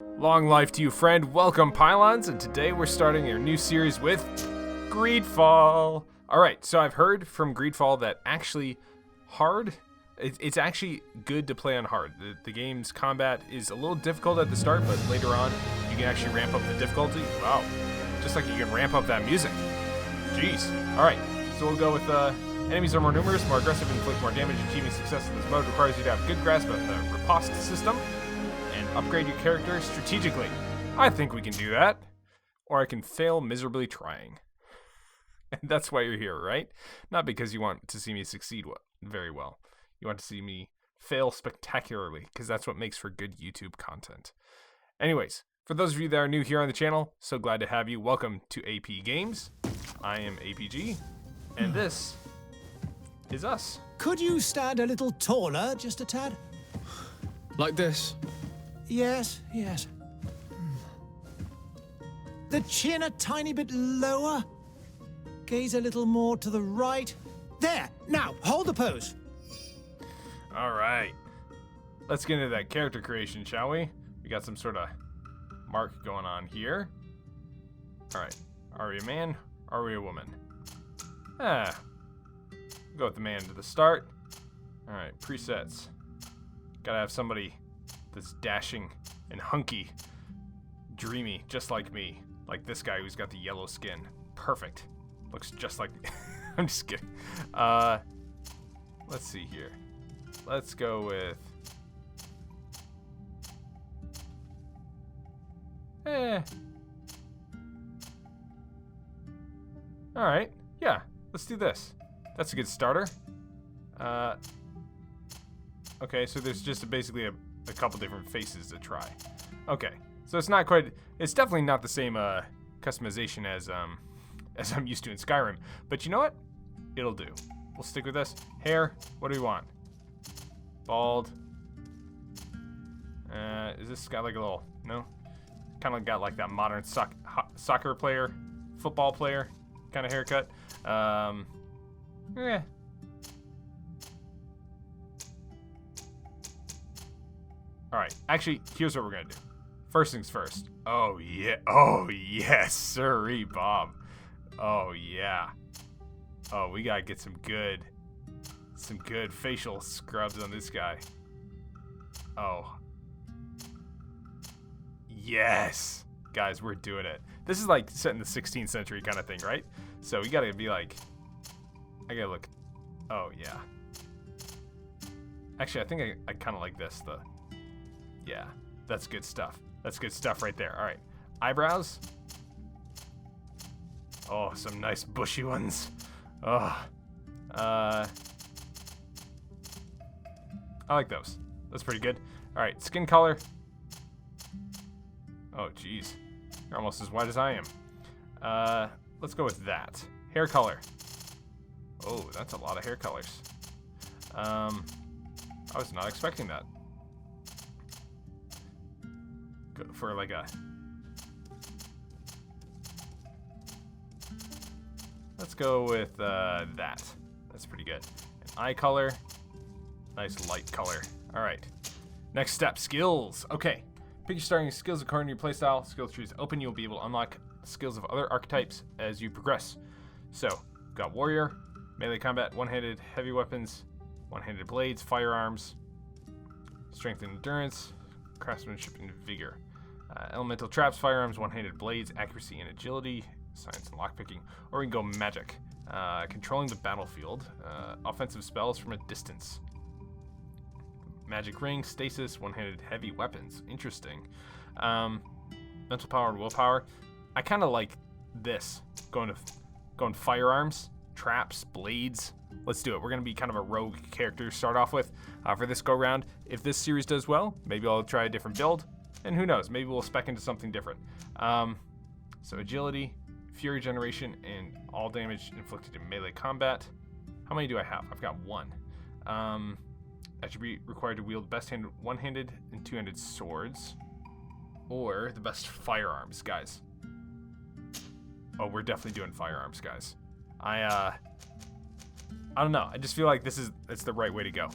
Long life to you, friend. Welcome, Pylons, and today we're starting our new series with Greedfall. Alright, so I've heard from Greedfall that actually hard, it's actually good to play on hard. The game's combat is a little difficult at the start, but later on you can actually ramp up the difficulty. Wow, just like you can ramp up that music. Jeez. Alright, so we'll go with enemies are more numerous, more aggressive, and inflict more damage. Achieving success in this mode requires you to have good grasp of the riposte system and upgrade your character strategically. I think we can do that. Or I can fail miserably trying. And that's why you're here, right? Not because you want to see me succeed very well. You want to see me fail spectacularly, because that's what makes for good YouTube content. Anyways, for those of you that are new here on the channel, so glad to have you. Welcome to AP Games. I am APG, and this is us. Could you stand a little taller, just a tad? Like this? Yes. The chin a tiny bit lower. Gaze a little more to the right. There! Now, hold the pose. Alright. Let's get into that character creation, shall we? We got some sort of mark going on here. Alright. Are we a man? Are we a woman? Go with the man to the start. Alright, presets. Gotta have somebody that's dashing and hunky, dreamy, just like me. Like this guy who's got the yellow skin. Perfect. Looks just like me. I'm just kidding. Let's see here. Let's go with... Alright, yeah, let's do this. That's a good starter. Okay, so there's just basically a couple different faces to try. Okay, so it's not quite, it's definitely not the same customization as I'm used to in Skyrim. But you know what? It'll do. We'll stick with this. Hair, what do we want? Bald. Is this got like a little, no? Kind of got like that modern soccer player, football player kind of haircut. Alright, actually, here's what we're gonna do. First things first. Oh yes, sirree, Bob. Oh yeah. Oh, we gotta get some good facial scrubs on this guy. Oh. Yes! Guys, we're doing it. This is like set in the 16th century kind of thing, right? So we gotta be like, I gotta look, oh yeah. Actually, I think I kind of like this, yeah, that's good stuff. That's good stuff right there. All right, eyebrows. Oh, some nice bushy ones. Oh, I like those. That's pretty good. All right, skin color. Oh, geez, you're almost as white as I am. Let's go with that. Hair color. Oh, that's a lot of hair colors. I was not expecting that. Go for like a... Let's go with that. That's pretty good. An eye color. Nice light color. Alright. Next step, skills. Okay. Pick your starting skills according to your playstyle. Skill tree is open. You'll be able to unlock skills of other archetypes as you progress. So, we've got warrior, melee combat, one-handed heavy weapons, one-handed blades, firearms, strength and endurance, craftsmanship and vigor. Elemental traps, firearms, one-handed blades, accuracy and agility, science and lockpicking. Or we can go magic, controlling the battlefield, offensive spells from a distance. Magic ring, stasis, one-handed heavy weapons. Interesting. Mental power and willpower. I kind of like this. Going firearms, traps, blades. Let's do it. We're going to be kind of a rogue character to start off with for this go-round. If this series does well, maybe I'll try a different build. And who knows, maybe we'll spec into something different. So agility, fury generation, and all damage inflicted in melee combat. How many do I have? I've got one. Attribute required to wield best-handed, one-handed, and two-handed swords. Or the best firearms, guys. Oh, we're definitely doing firearms, guys. I don't know. I just feel like it's the right way to go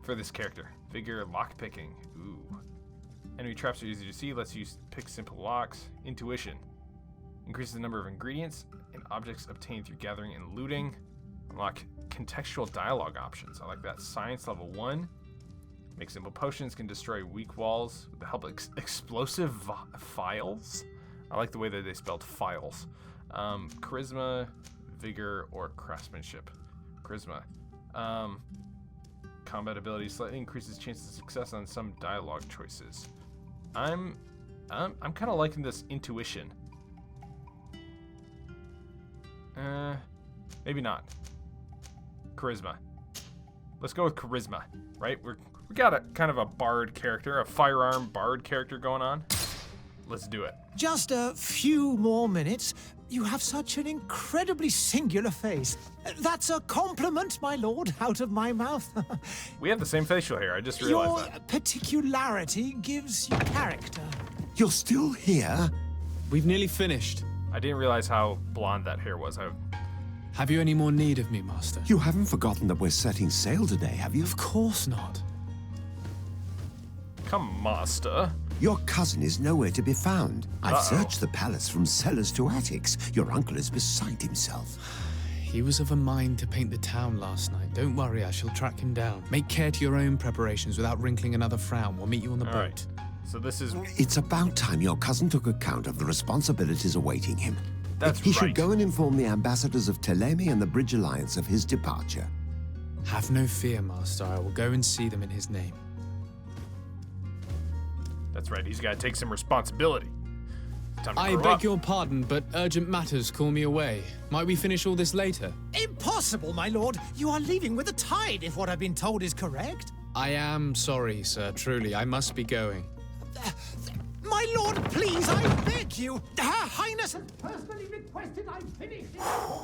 for this character. Vigor, lockpicking. Ooh. Enemy traps are easy to see. Lets you pick simple locks. Intuition. Increases the number of ingredients and objects obtained through gathering and looting. Unlock contextual dialogue options. I like that. Science level 1. Make simple potions. Can destroy weak walls with the help of explosive files. I like the way that they spelled files. Charisma, vigor, or craftsmanship. Charisma. Combat ability slightly increases chances of success on some dialogue choices. I'm kind of liking this intuition. Maybe not. Charisma. Let's go with charisma, right? We got a kind of a bard character, a firearm bard character going on. Let's do it. Just a few more minutes. You have such an incredibly singular face. That's a compliment, my lord, out of my mouth. We have the same facial hair. I just realized Your that. particularity gives you character. You're still here? We've nearly finished. I didn't realize how blonde that hair was. Have you any more need of me, Master? You haven't forgotten that we're setting sail today, have you? Of course not. Come, master. Your cousin is nowhere to be found. I've Uh-oh. searched the palace from cellars to attics. Your uncle is beside himself. He was of a mind to paint the town last night. Don't worry, I shall track him down. Make care to your own preparations without wrinkling another frown. We'll meet you on the All boat. right. So this is... It's about time your cousin took account of the responsibilities awaiting him. That's He should right. go and inform the ambassadors of Telemi and the Bridge Alliance of his departure. Have no fear, Master. I will go and see them in his name. That's right. He's got to take some responsibility. Time to I grow beg up. your pardon, but urgent matters call me away. Might we finish all this later? Impossible, my lord. You are leaving with the tide, if what I've been told is correct. I am sorry, sir. Truly, I must be going. My lord, please, I beg you. Her Highness has personally requested I finish it.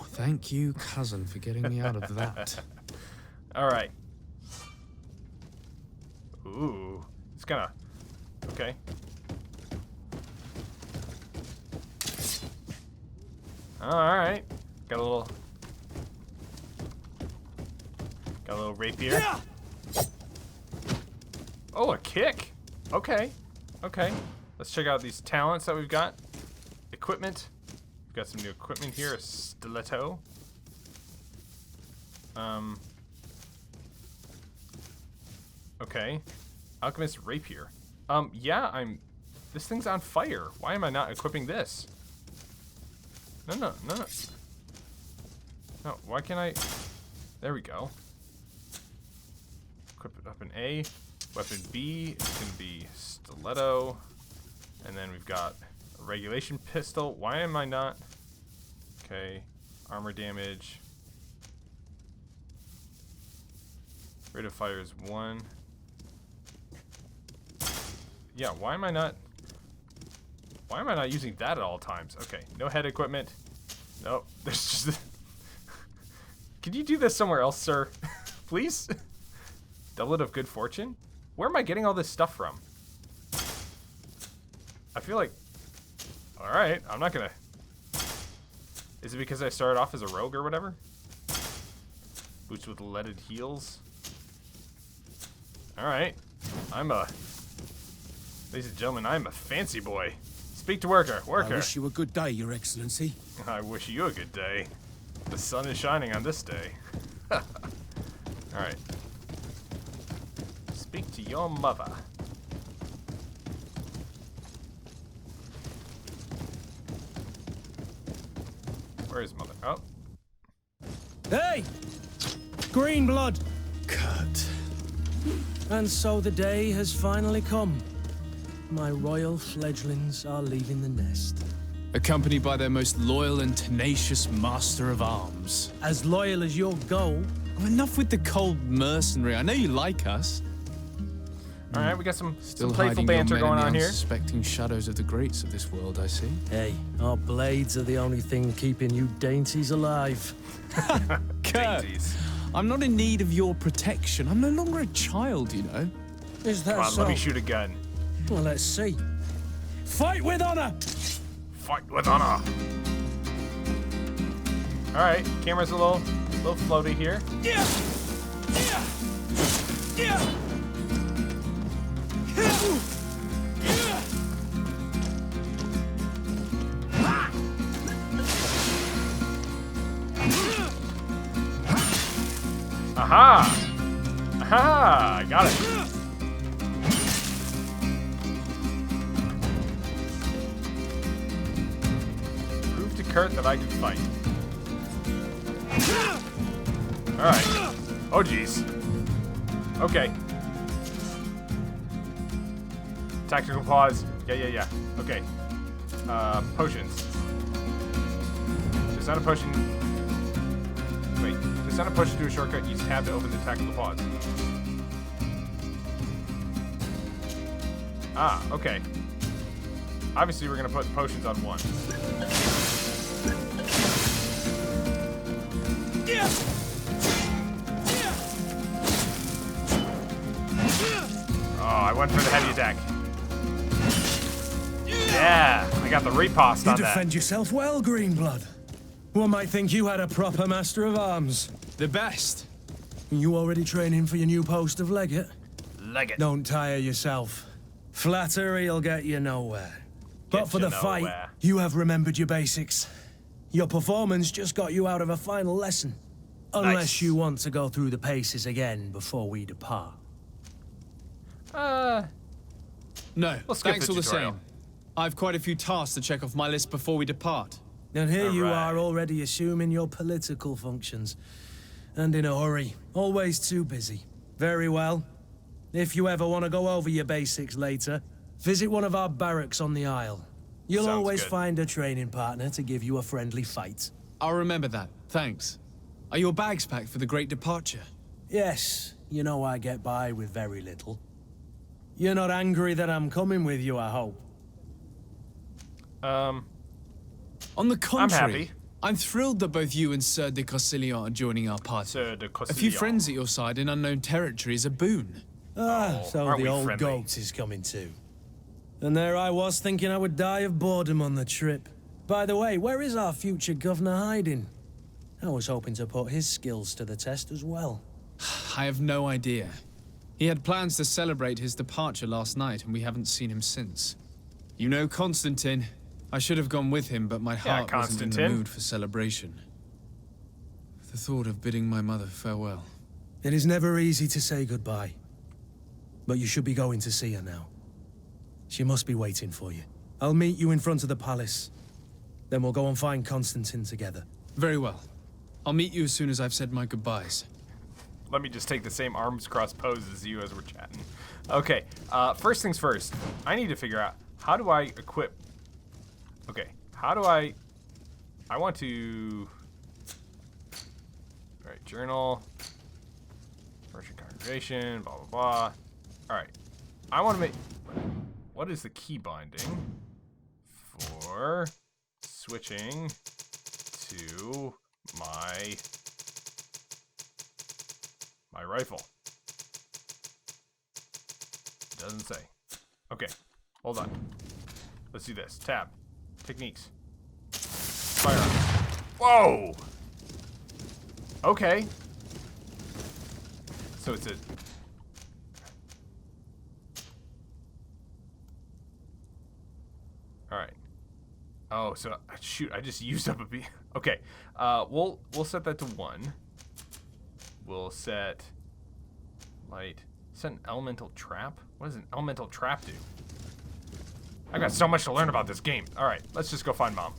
Thank you, cousin, for getting me out of that. All right. Ooh. It's kind of... Okay. All right. Got a little rapier. Yeah. Oh, a kick. Okay. Okay. Let's check out these talents that we've got. Equipment. We've got some new equipment here. A stiletto. Okay. Alchemist rapier. Yeah, this thing's on fire. Why am I not equipping this? No. No, why can't I? There we go. Equip it up in A. Weapon B is going to be stiletto. And then we've got a regulation pistol. Why am I not? Okay. Armor damage. Rate of fire is 1. Yeah, why am I not using that at all times? Okay, no head equipment. Nope, there's just... Could you do this somewhere else, sir? Please? Doublet of good fortune? Where am I getting all this stuff from? I feel like... Alright, I'm not gonna... Is it because I started off as a rogue or whatever? Boots with leaded heels. Alright, ladies and gentlemen, I'm a fancy boy. Speak to worker. I wish you a good day, Your Excellency. I wish you a good day. The sun is shining on this day. Alright. Speak to your mother. Where is mother? Oh. Hey! Green blood! Cut. And so the day has finally come. My royal fledglings are leaving the nest. Accompanied by their most loyal and tenacious master of arms. As loyal as your goal. Oh, enough with the cold mercenary. I know you like us. Alright, we got some Still playful hiding banter your men going in on the here. unsuspecting shadows of the greats of this world, I see. Hey, our blades are the only thing keeping you dainties alive. Kurt, Dainties. I'm not in need of your protection. I'm no longer a child, you know. Is that Come on, so? let me shoot a gun. Well, let's see. Fight with honor! Fight with honor. Alright, camera's a little floaty here. Yeah! Yeah! Yeah! Aha! Aha! I got it. Prove to Kurt that I can fight. Alright. Oh, jeez. Okay. Tactical pause. Yeah. Okay. Potions. Just not a potion. Wait. Just not a potion to do a shortcut. Use tab to open the tactical pause. Ah, okay. Obviously, we're gonna put potions on one. Oh, I went for the heavy attack. Yeah, I got the riposte on You that. defend yourself well, Greenblood. One might think you had a proper master of arms. The best. You already training for your new post of legate? Legate. Don't tire yourself. Flattery'll get you nowhere. But for you the fight, nowhere. you have remembered your basics. Your performance just got you out of a final lesson. Unless Nice. you want to go through the paces again before we depart. No, We'll skip thanks the all the tutorial. same. I've quite a few tasks to check off my list before we depart. And here you Alright. are already assuming your political functions. And in a hurry. Always too busy. Very well. If you ever want to go over your basics later, visit one of our barracks on the Isle. You'll Sounds always good. find a training partner to give you a friendly fight. I'll remember that, thanks. Are your bags packed for the great departure? Yes, you know I get by with very little. You're not angry that I'm coming with you, I hope. On the contrary, happy. I'm thrilled that both you and Sir de Cossillon are joining our party. Sir de A few Cossillon. friends at your side in unknown territory is a boon. So aren't the we old friendly? goat is coming too. And there I was thinking I would die of boredom on the trip. By the way, where is our future governor hiding? I was hoping to put his skills to the test as well. I have no idea. He had plans to celebrate his departure last night, and we haven't seen him since. You know Constantine. I should have gone with him, but my heart wasn't in the Constantine. mood for celebration. The thought of bidding my mother farewell. It is never easy to say goodbye. But you should be going to see her now. She must be waiting for you. I'll meet you in front of the palace. Then we'll go and find Constantine together. Very well. I'll meet you as soon as I've said my goodbyes. Let me just take the same arms crossed pose as you as we're chatting. Okay, first things first. I need to figure out, how do I equip... Okay, how do I want to... Alright, journal. Merchant congregation, blah, blah, blah. Alright, I want to make... What is the key binding for switching to my rifle? Doesn't say. Okay, hold on. Let's do this. Tab. Techniques. Firearms. Whoa! Okay. So it's a... Alright. Oh, so shoot, I just used up a beat. Okay. We'll set that to 1. We'll set light. Set an elemental trap? What does an elemental trap do? I got so much to learn about this game. Alright, let's just go find Mom.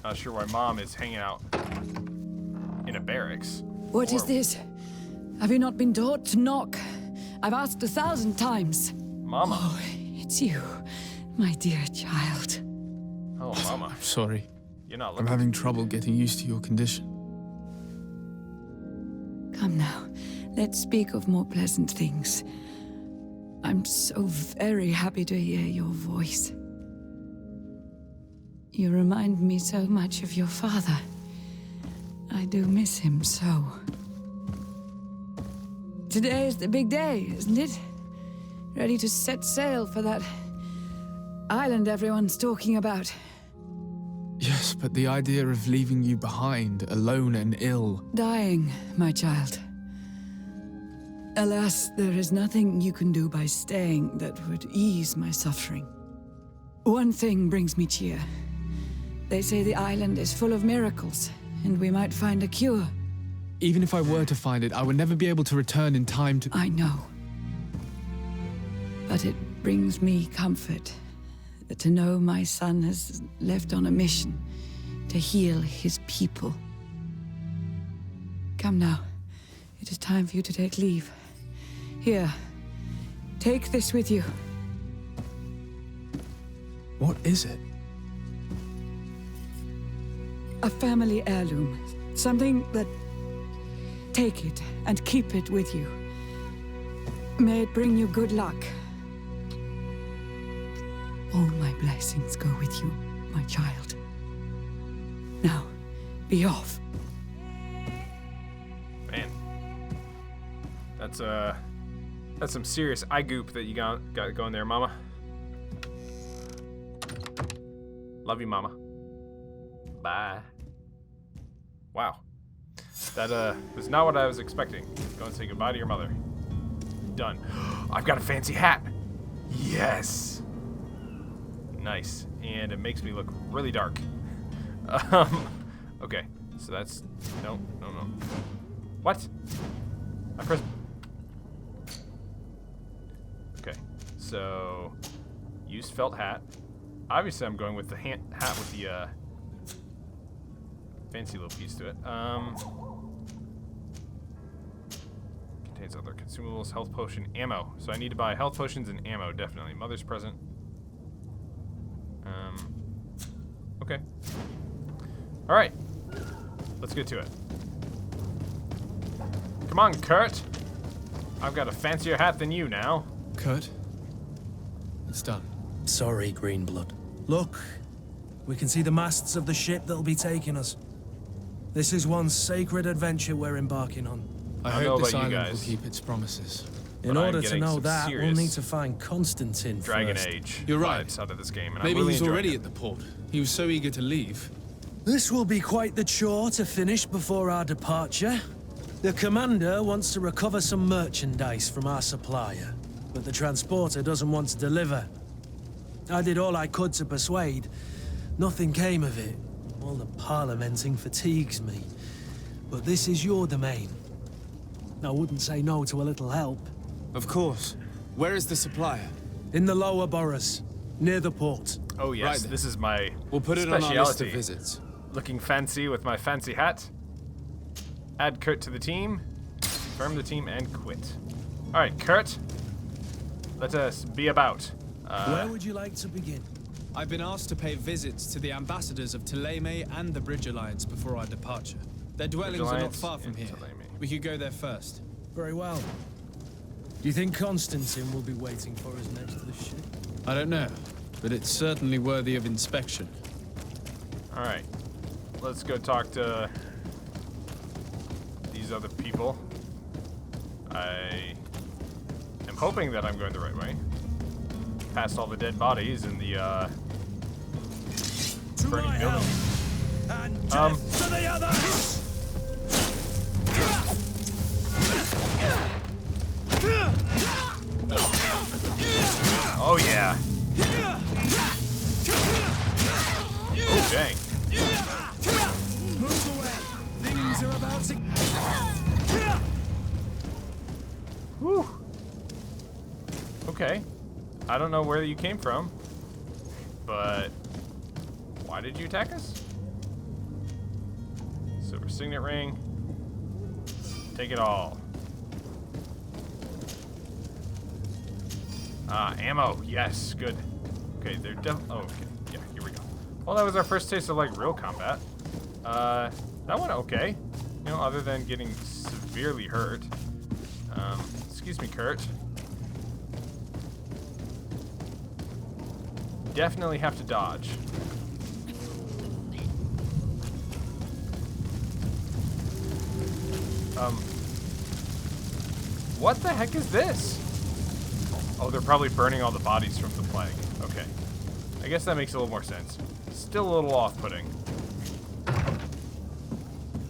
Not sure why Mom is hanging out in a barracks. What is Or- this? Have you not been taught to knock? I've asked 1,000 times. Mama. Oh, it's you, my dear child. Oh, Mama. Sorry. You're not I'm looking. having trouble getting used to your condition. Come now, let's speak of more pleasant things. I'm so very happy to hear your voice. You remind me so much of your father. I do miss him so. Today is the big day, isn't it? Ready to set sail for that island everyone's talking about. Yes, but the idea of leaving you behind, alone and ill. Dying, my child. Alas, there is nothing you can do by staying that would ease my suffering. One thing brings me cheer. They say the island is full of miracles, and we might find a cure. Even if I were to find it, I would never be able to return in time to... I know. But it brings me comfort to know my son has left on a mission to heal his people. Come now. It is time for you to take leave. Here, take this with you. What is it? A family heirloom. Something that... Take it and keep it with you. May it bring you good luck. All my blessings go with you, my child. Now, be off. Man. That's some serious eye goop that you got going there, Mama. Love you, Mama. Bye. Wow. That was not what I was expecting. Go and say goodbye to your mother. Done. I've got a fancy hat. Yes. Nice. And it makes me look really dark. Okay. So that's no. What? I pressed. Okay. So use felt hat. Obviously, I'm going with the hat with the fancy little piece to it. Contains other consumables, health potion, ammo. So I need to buy health potions and ammo, definitely. Mother's present. Okay. All right. Let's get to it. Come on, Kurt. I've got a fancier hat than you now. Kurt? It's done. Sorry, Greenblood. Look, we can see the masts of the ship that'll be taking us. This is one sacred adventure we're embarking on. I hope this island will keep its promises. In order to know that, we'll need to find Constantine Dragon first. Age. You're right. Out of this game, and Maybe I'm really he's already it. at the port. He was so eager to leave. This will be quite the chore to finish before our departure. The commander wants to recover some merchandise from our supplier, but the transporter doesn't want to deliver. I did all I could to persuade. Nothing came of it. All the parliamenting fatigues me. But this is your domain. I wouldn't say no to a little help. Of course. Where is the supplier? In the lower boroughs, near the port. Oh yes, Right then. this is my We'll put it on our list of visits. Looking fancy with my fancy hat. Add Kurt to the team. Confirm the team and quit. All right, Kurt. Let us be about. Where would you like to begin? I've been asked to pay visits to the ambassadors of Thélème and the Bridge Alliance before our departure. Their dwellings are not Alliance far from in here. Thélème. We could go there first. Very well. Do you think Constantine will be waiting for us next to the ship? I don't know, but it's certainly worthy of inspection. All right, let's go talk to these other people. I am hoping that I'm going the right way. Past all the dead bodies in the burning building. And death to the others! Oh yeah. Oh dang. Move away. Things are about to... Whew. Okay. I don't know where you came from, but why did you attack us? Silver signet ring. Take it all. Ammo. Yes, good. Okay, they're oh, okay. Yeah, here we go. Well, that was our first taste of, like, real combat. That went okay. You know, other than getting severely hurt. Excuse me, Kurt. Definitely have to dodge. What the heck is this? Oh, they're probably burning all the bodies from the plague. Okay. I guess that makes a little more sense. Still a little off-putting.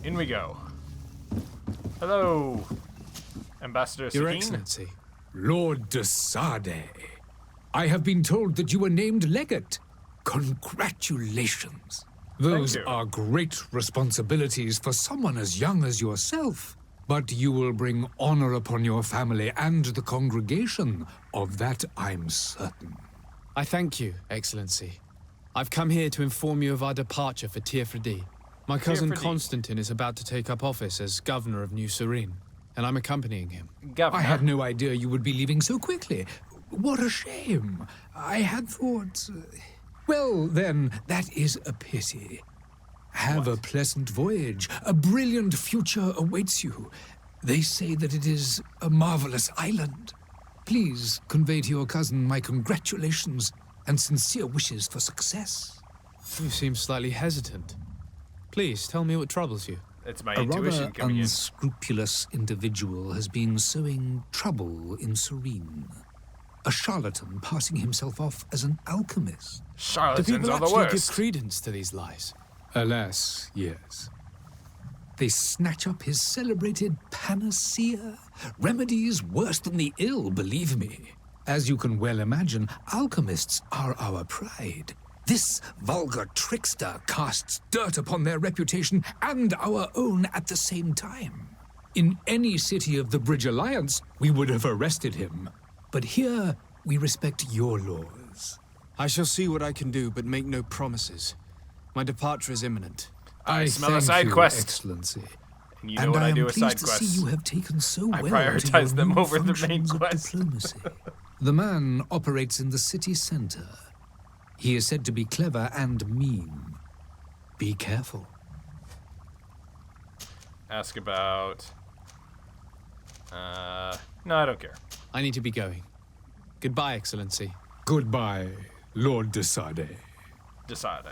In we go. Hello, Ambassador Your Sakine. Excellency, Lord de Sade. I have been told that you were named legate. Congratulations. Those you. are great responsibilities for someone as young as yourself. But you will bring honor upon your family and the congregation. Of that, I'm certain. I thank you, Excellency. I've come here to inform you of our departure for Teerfredi. My cousin Constantine is about to take up office as governor of New Serene, and I'm accompanying him. Governor. I had no idea you would be leaving so quickly. What a shame. I had thought... Well, then, that is a pity. Have a pleasant voyage. A brilliant future awaits you. They say that it is a marvelous island. Please convey to your cousin my congratulations and sincere wishes for success. You seem slightly hesitant. Please, tell me what troubles you. It's my A intuition rather coming in. unscrupulous individual has been sowing trouble in Serene. A charlatan passing himself off as an alchemist. Do Charlatans people are the actually give worst. credence to these lies? Alas, yes. They snatch up his celebrated panacea. Remedies worse than the ill, believe me. As you can well imagine, alchemists are our pride. This vulgar trickster casts dirt upon their reputation and our own at the same time. In any city of the Bridge Alliance, we would have arrested him. But here, we respect your laws. I shall see what I can do, but make no promises. My departure is imminent. I smell a thank side you, quest. Excellency. And you know what I do with am side pleased to see quests. you have taken so I well prioritize to your them new over the main functions of quest. diplomacy. The man operates in the city center. He is said to be clever and mean. Be careful. Ask about... No, I don't care. I need to be going. Goodbye, Excellency. Goodbye, Lord de Sade. Decide.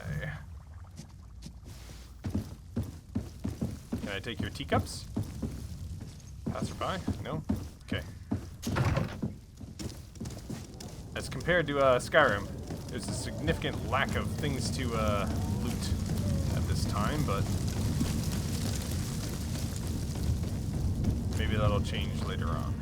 Can I take your teacups? Passerby? No? Okay. As compared to Skyrim, there's a significant lack of things to loot at this time, but maybe that'll change later on.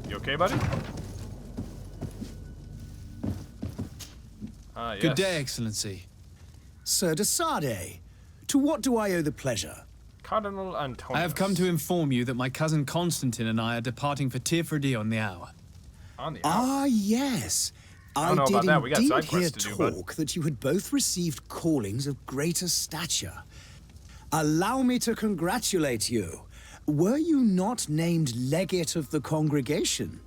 You okay, buddy? Yes. Good day, Excellency. Sir de Sade, to what do I owe the pleasure? Cardinal Antonius. I have come to inform you that my cousin Constantine and I are departing for Teerfredi on the hour. On the Ah, yes. don't know I about did that. We got indeed side hear quests to do, bud. talk that you had both received callings of greater stature. Allow me to congratulate you. Were you not named legate of the congregation?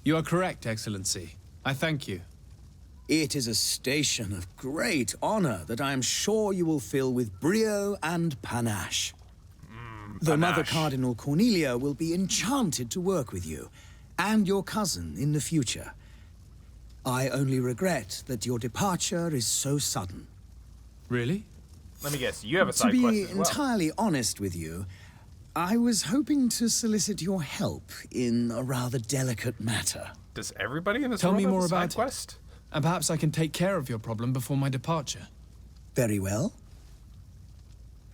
You are correct, Excellency. I thank you. It is a station of great honor that I am sure you will fill with brio and panache. The Mother Cardinal Cornelia will be enchanted to work with you, and your cousin in the future. I only regret that your departure is so sudden. Really? Let me guess, you have a To side be quest as well. entirely honest with you, I was hoping to solicit your help in a rather delicate matter. Does everybody in this Tell world me have more a side about it. quest? And perhaps I can take care of your problem before my departure. Very well.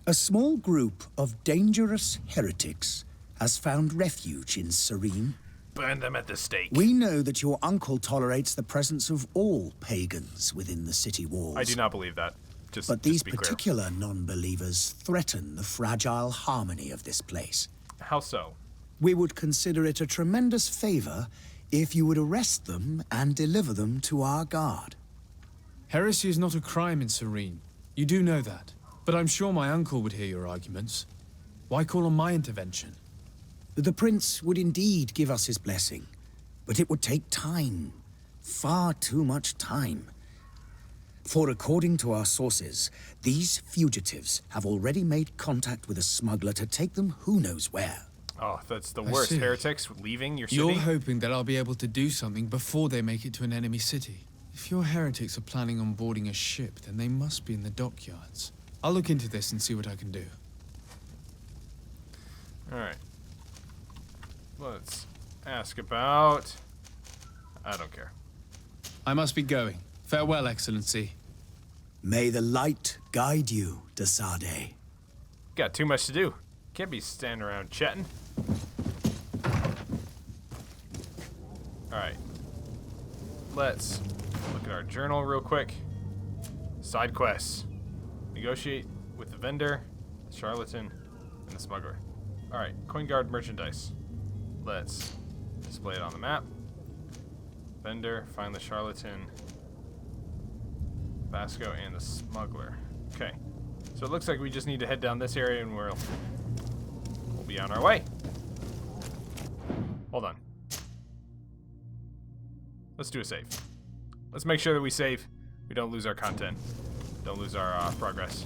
A small group of dangerous heretics has found refuge in Serene. Burn them at the stake. We know that your uncle tolerates the presence of all pagans within the city walls. I do not believe that. Just, But these just be clear. particular non-believers threaten the fragile harmony of this place. How so? We would consider it a tremendous favor if you would arrest them and deliver them to our guard. Heresy is not a crime in Serene. You do know that. But I'm sure my uncle would hear your arguments. Why call on my intervention? The prince would indeed give us his blessing, but it would take time. Far too much time. For according to our sources, these fugitives have already made contact with a smuggler to take them who knows where. Oh, that's the I worst. see. Heretics leaving your city? You're hoping that I'll be able to do something before they make it to an enemy city. If your heretics are planning on boarding a ship, then they must be in the dockyards. I'll look into this and see what I can do. Alright. Let's ask about... I don't care. I must be going. Farewell, Excellency. May the light guide you, de Sade. Got too much to do. Can't be standing around chatting. Alright. let's look at our journal real quick. Side quests. Negotiate with the vendor, the charlatan, and the smuggler. Alright, coin guard merchandise. Let's display it on the map. Vendor, find the charlatan, Vasco, and the smuggler. Okay. So it looks like we just need to head down this area and we'll be on our way. Hold on. Let's do a save. Let's make sure that we save. We don't lose our content. Don't lose our progress.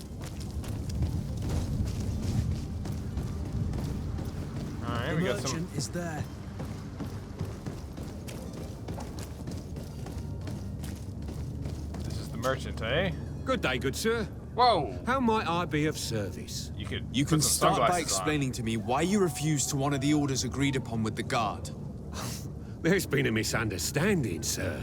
Alright, we got some. Merchant is there. This is the merchant, eh? Good day, good sir. Whoa! How might I be of service? You can start by explaining to me why you refused to honor the orders agreed upon with the guard. There's been a misunderstanding, sir.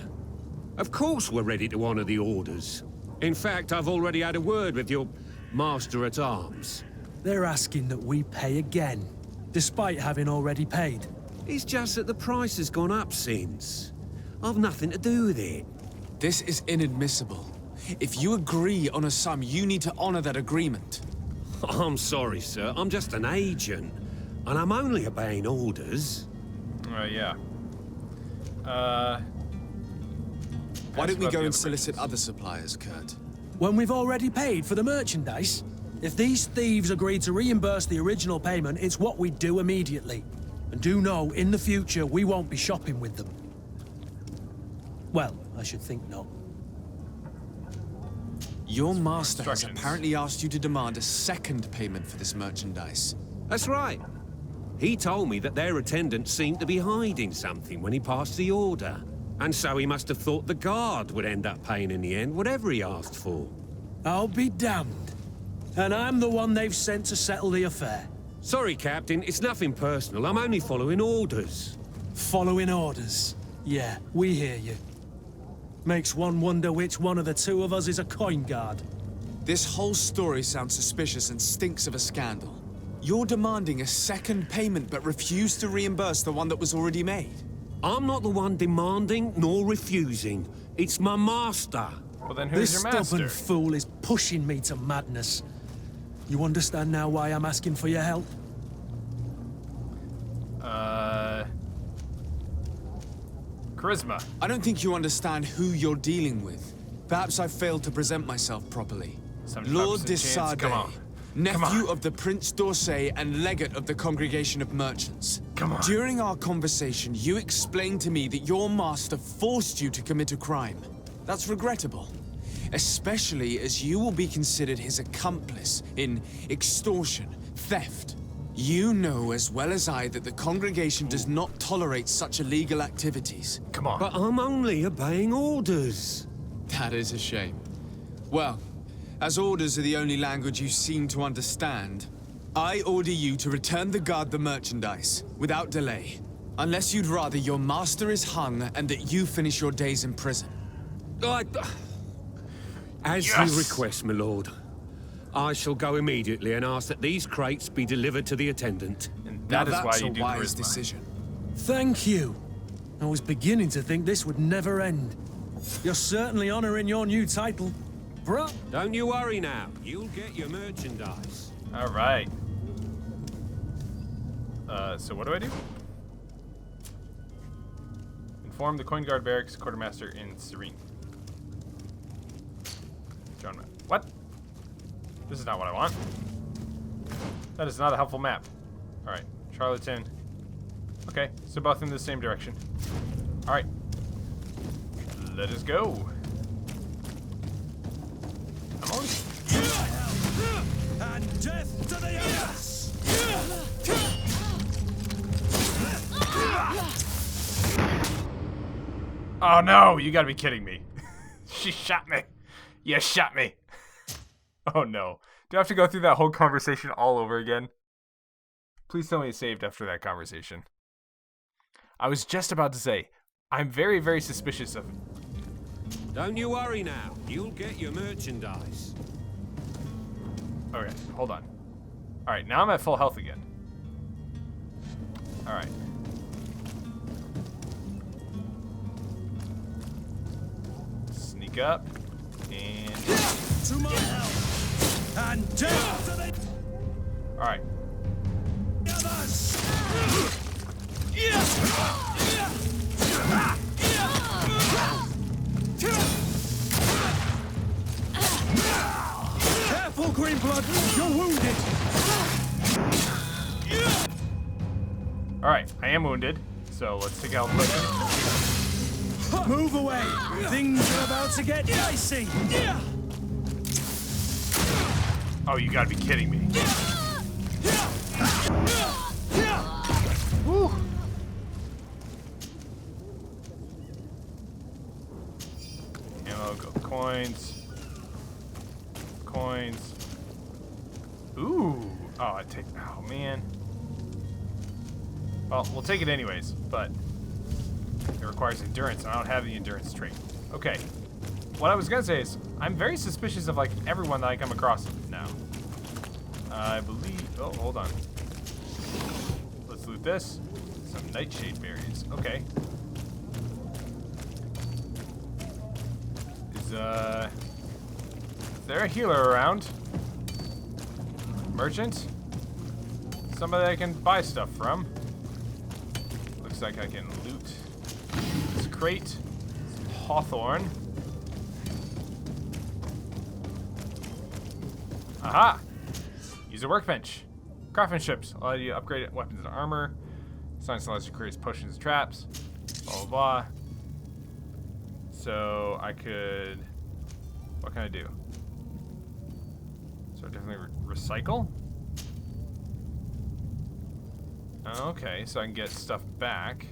Of course we're ready to honor the orders. In fact, I've already had a word with your master-at-arms. They're asking that we pay again, despite having already paid. It's just that the price has gone up since. I've nothing to do with it. This is inadmissible. If you agree on a sum, you need to honor that agreement. I'm sorry, sir. I'm just an agent. And I'm only obeying orders. Yeah. Why don't we go and solicit other suppliers, Kurt? When we've already paid for the merchandise? If these thieves agreed to reimburse the original payment, it's what we do immediately. And do know, in the future, we won't be shopping with them. Well, I should think not. Your master has apparently asked you to demand a second payment for this merchandise. That's right. He told me that their attendant seemed to be hiding something when he passed the order. And so he must have thought the guard would end up paying in the end, whatever he asked for. I'll be damned. And I'm the one they've sent to settle the affair. Sorry, Captain, it's nothing personal. I'm only following orders. Following orders? Yeah, we hear you. Makes one wonder which one of the two of us is a coin guard. This whole story sounds suspicious and stinks of a scandal. You're demanding a second payment but refuse to reimburse the one that was already made. I'm not the one demanding nor refusing. It's my master. Well, then who's your master? This stubborn fool is pushing me to madness. You understand now why I'm asking for your help? Charisma. I don't think you understand who you're dealing with. Perhaps I failed to present myself properly. Lord de Sade, nephew of the Prince d'Orsay and legate of the Congregation of Merchants. Come on. During our conversation, you explained to me that your master forced you to commit a crime. That's regrettable, especially as you will be considered his accomplice in extortion, theft. You know as well as I that the congregation does not tolerate such illegal activities. Come on. But I'm only obeying orders. That is a shame. Well, as orders are the only language you seem to understand, I order you to return the guard the merchandise, without delay. Unless you'd rather your master is hung and that you finish your days in prison. As you request, my lord. I shall go immediately and ask that these crates be delivered to the attendant. And that is why you do wise charisma. decision. Thank you. I was beginning to think this would never end. You're certainly honoring your new title. Bruh. Don't you worry now. You'll get your merchandise. All right. So what do I do? Inform the Coin Guard Barracks Quartermaster in Serene. John map. What? This is not what I want. That is not a helpful map. All right, charlatan. Okay, so both in the same direction. All right, let us go. I'm always... And death to the ass! Oh no, you gotta be kidding me. She shot me. You shot me. Oh no. Do I have to go through that whole conversation all over again? Please tell me it's saved after that conversation. I was just about to say, I'm very, very suspicious of him. Don't you worry now. You'll get your merchandise. Okay, hold on. Alright, now I'm at full health again. Alright. Sneak up. And... To my help! And down to the Alright. others! Careful, Greenblood! You're wounded! Alright, I am wounded. So let's take out potion. Move away! Things are about to get dicey! Oh, you gotta be kidding me. Woo. Ammo, go coins. Coins. Ooh. Oh, I take. Oh, man. Well, we'll take it anyways, but it requires endurance, and I don't have the endurance trait. Okay. What I was gonna say is, I'm very suspicious of like everyone that I come across now. I believe. Oh, hold on. Let's loot this. Some nightshade berries. Okay. Is there a healer around? Merchant? Somebody I can buy stuff from. Looks like I can loot this crate. Some hawthorn. Aha! Use a workbench. Craftsmanships allow you to upgrade weapons and armor. Science allows you to create potions and traps. Blah blah blah. So I could. What can I do? So definitely recycle. Okay, so I can get stuff back.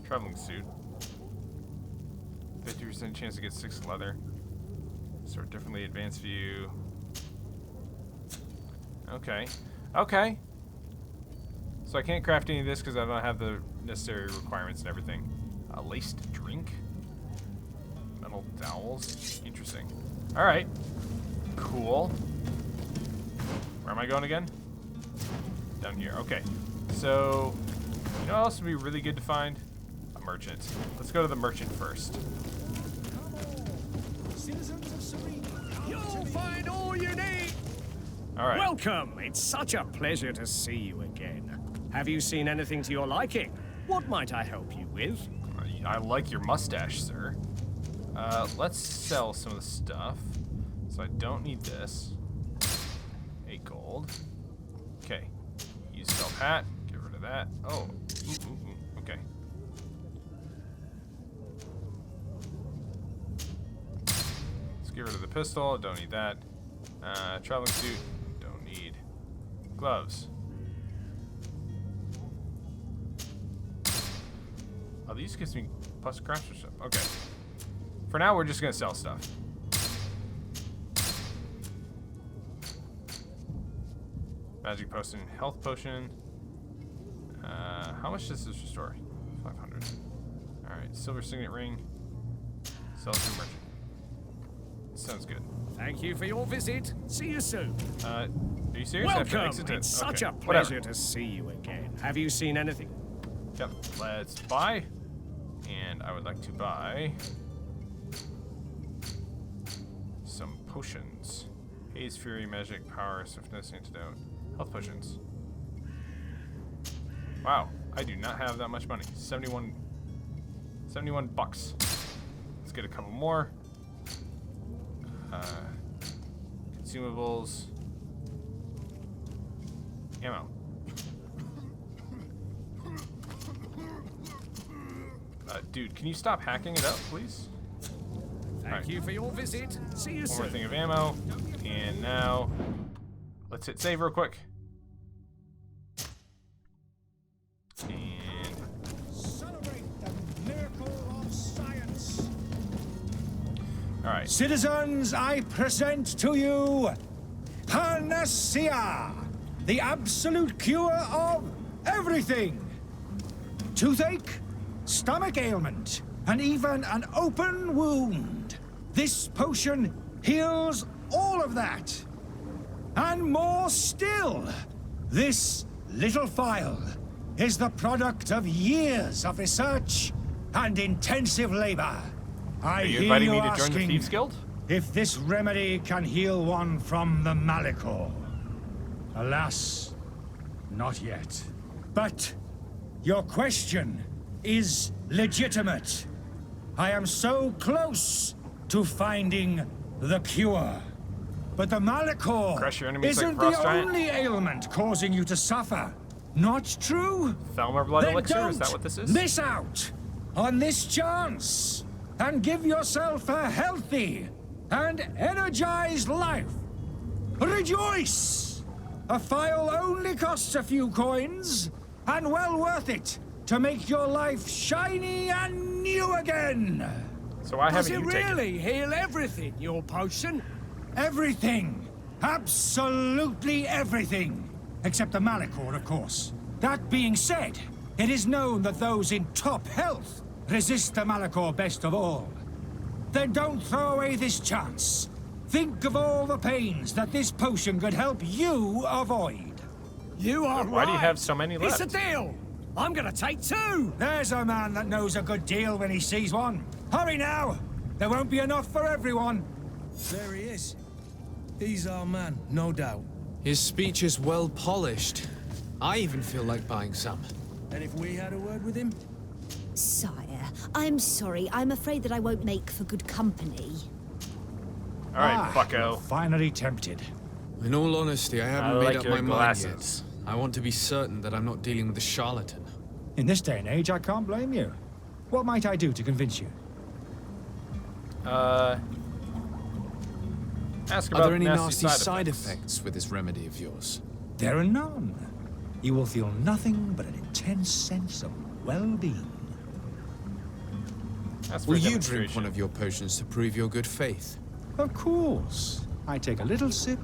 Traveling suit. 50% chance to get 6 leather. Sort differently, advanced view. Okay. Okay. So I can't craft any of this because I don't have the necessary requirements and everything. A laced drink. Metal dowels. Interesting. Alright. Cool. Where am I going again? Down here. Okay. So, you know what else would be really good to find? A merchant. Let's go to the merchant first. You'll find all you need. All right. Welcome. It's such a pleasure to see you again. Have you seen anything to your liking? What might I help you with? I like your mustache, sir. Let's sell some of the stuff. So I don't need this. 8 gold. Okay. Use felt hat. Get rid of that. Oh. Ooh. Okay. Let's get rid of the pistol. Don't need that. Traveling suit. Don't need. Gloves. Oh, these gives me plus craftsmanship. Okay. For now, we're just gonna sell stuff. Magic potion, health potion. How much does this restore? 500. All right, silver signet ring. Sell to merchant. Sounds good. Thank you for your visit. See you soon. Are you serious? I have to Welcome. exit it. It's such Okay, a pleasure whatever. to see you again. Have you seen anything? Yep. Let's buy. And I would like to buy some potions. Haze, Fury, Magic, Power, Swiftness, Antidote. Health potions. Wow, I do not have that much money. 71 bucks. Let's get a couple more. Consumables. Ammo. Dude, can you stop hacking it up, please? Thank you for your visit. See you One soon. more thing of ammo. And now, let's hit save real quick. And Celebrate the miracle of science. all right. Citizens, I present to you Panacea, the absolute cure of everything. Toothache, stomach ailment, and even an open wound. This potion heals all of that. And more still, this little phial is the product of years of research and intensive labor. I Are you hear inviting you me to join the asking Thieves Guild? if this remedy can heal one from the Malachor. Alas, not yet. But your question is legitimate. I am so close to finding the cure. But the Malachor Crush your enemies like isn't frost the giant? only ailment causing you to suffer. Not true? Thalmor blood Then elixir? don't Is that what this is? miss out on this chance and give yourself a healthy and energized life. Rejoice! A file only costs a few coins, and well worth it to make your life shiny and new again. So why Does haven't it you taken it? really heal everything, your potion? Everything. Absolutely everything. Except the Malachor, of course. That being said, it is known that those in top health resist the Malachor best of all. Then don't throw away this chance. Think of all the pains that this potion could help you avoid. You are Why do you right. have so many left? It's a deal. I'm gonna take 2. There's a man that knows a good deal when he sees one. Hurry now! There won't be enough for everyone. There he is. He's our man, no doubt. His speech is well polished. I even feel like buying some. And if we had a word with him? Sire, I'm sorry. I'm afraid that I won't make for good company. All right, you're bucko. finally tempted. In all honesty, I haven't I made like up your my glasses. mind yet. I want to be certain that I'm not dealing with a charlatan. In this day and age, I can't blame you. What might I do to convince you? Ask Are about there any nasty side side effects. effects with this remedy of yours? There are none. You will feel nothing but an intense sense of well-being. Ask for Will a you drink demonstration. one of your potions to prove your good faith? Of course. I take a little sip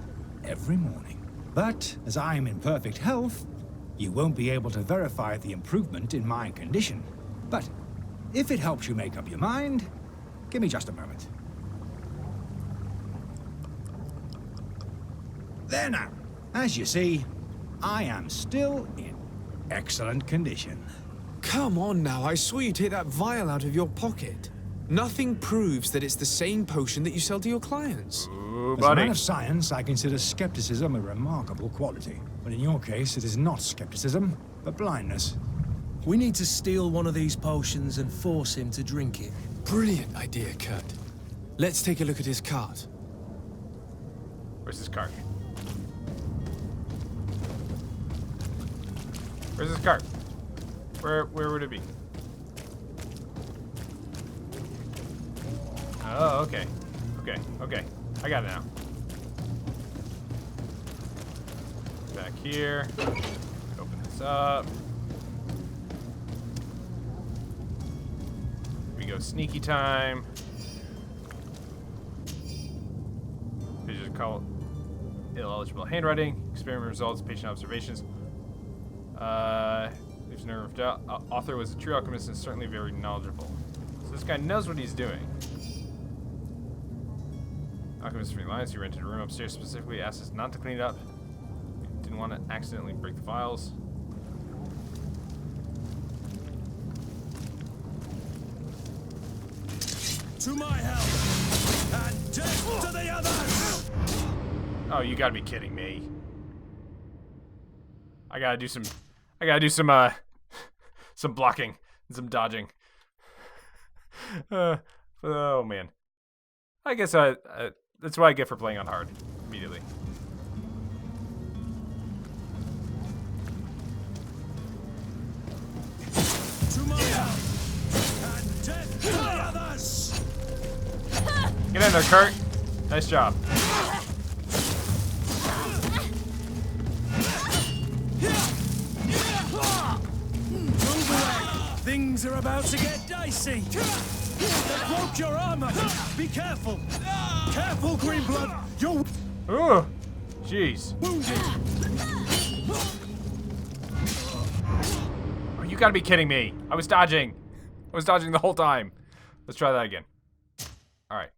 every morning. But as I'm in perfect health, you won't be able to verify the improvement in my condition. But if it helps you make up your mind, give me just a moment. There now. As you see, I am still in excellent condition. Come on now, I saw you take that vial out of your pocket. Nothing proves that it's the same potion that you sell to your clients. Ooh, As a buddy. man of science, I consider skepticism a remarkable quality. But in your case, it is not skepticism, but blindness. We need to steal one of these potions and force him to drink it. Brilliant idea, Kurt. Let's take a look at his cart. Where's his cart? Where's his cart? Where would it be? Oh, okay. Okay. I got it now. Back here. Open this up. We go sneaky time. Vision call eligible handwriting. Experiment results. Patient observations. There's no doubt. Author was a true alchemist and certainly very knowledgeable. So this guy knows what he's doing. Alchemist free lines. He rented a room upstairs specifically. Asked us not to clean it up. Didn't want to accidentally break the files. To my help! And death to the others! Oh, you gotta be kidding me. I gotta do some some blocking and some dodging. Oh man. I guess that's what I get for playing on hard immediately. To my help! And death to the others! Get in there, Kurt. Nice job. Move away! Things are about to get dicey! They broke your armor! Be careful! Careful, Greenblood! You're Ooh, jeez. wounded! Oh, you gotta be kidding me. I was dodging the whole time. Let's try that again. All right.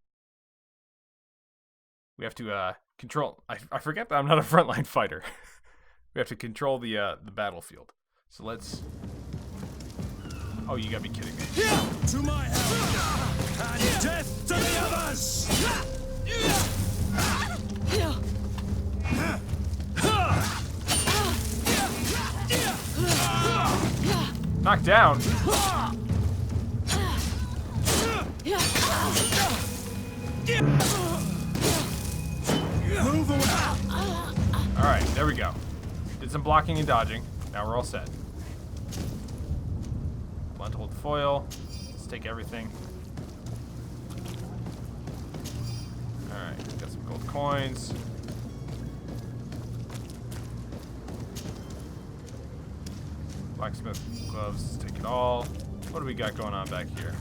We have to control. I forget that I'm not a frontline fighter. We have to control the battlefield. So let's Oh, you gotta be kidding me. To my help! And death to the others! Knocked down. Move away! Alright, there we go. Did some blocking and dodging. Now we're all set. Blunt hold foil. Let's take everything. Alright, got some gold coins. Blacksmith gloves, let's take it all. What do we got going on back here?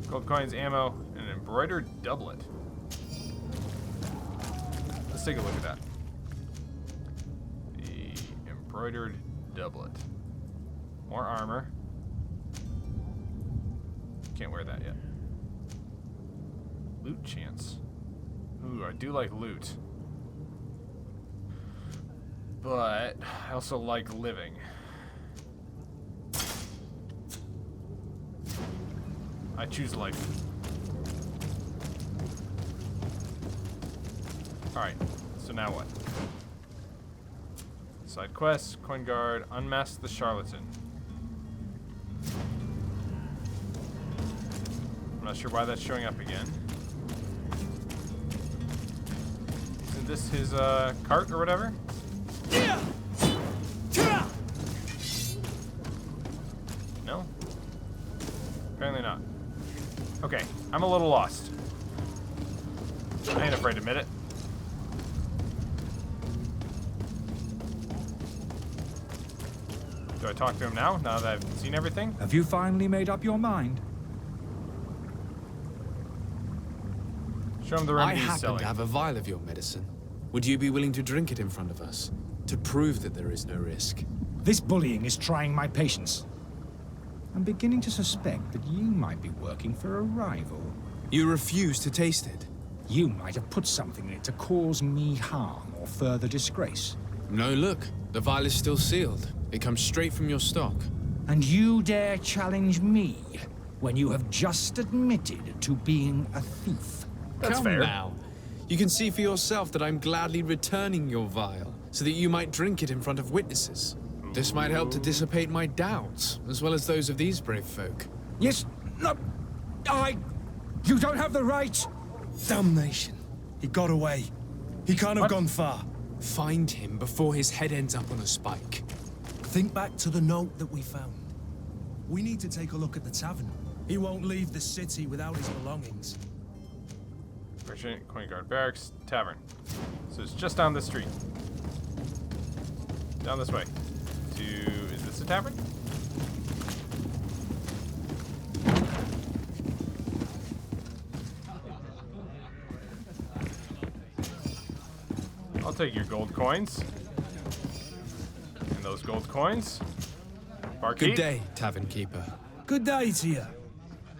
Gold coins, ammo, and an embroidered doublet. Let's take a look at that. The embroidered doublet. More armor. Can't wear that yet. Loot chance. Ooh, I do like loot. But I also like living. I choose life. Alright, so now what? Side quests, coin guard, unmask the charlatan. I'm not sure why that's showing up again. Isn't this his cart or whatever? No? Apparently not. Okay, I'm a little lost. I ain't afraid to admit it. Do I talk to him now that I've seen everything? Have you finally made up your mind? Show him the I remedy he's happen selling. to have a vial of your medicine. Would you be willing to drink it in front of us? To prove that there is no risk? This bullying is trying my patience. I'm beginning to suspect that you might be working for a rival. You refuse to taste it? You might have put something in it to cause me harm or further disgrace. No, look. The vial is still sealed. It comes straight from your stock. And you dare challenge me when you have just admitted to being a thief? That's Come fair. now. You can see for yourself that I'm gladly returning your vial, so that you might drink it in front of witnesses. This might help to dissipate my doubts, as well as those of these brave folk. Yes, no, you don't have the right. Damnation. He got away. He can't have gone far. Find him before his head ends up on a spike. Think back to the note that we found. We need to take a look at the tavern. He won't leave the city without his belongings. Merchant, coin guard, barracks, tavern. So it's just down the street. Down this way. Is this a tavern? I'll take your gold coins. And those gold coins. Barkeep. Good day, tavern keeper. Good day to you.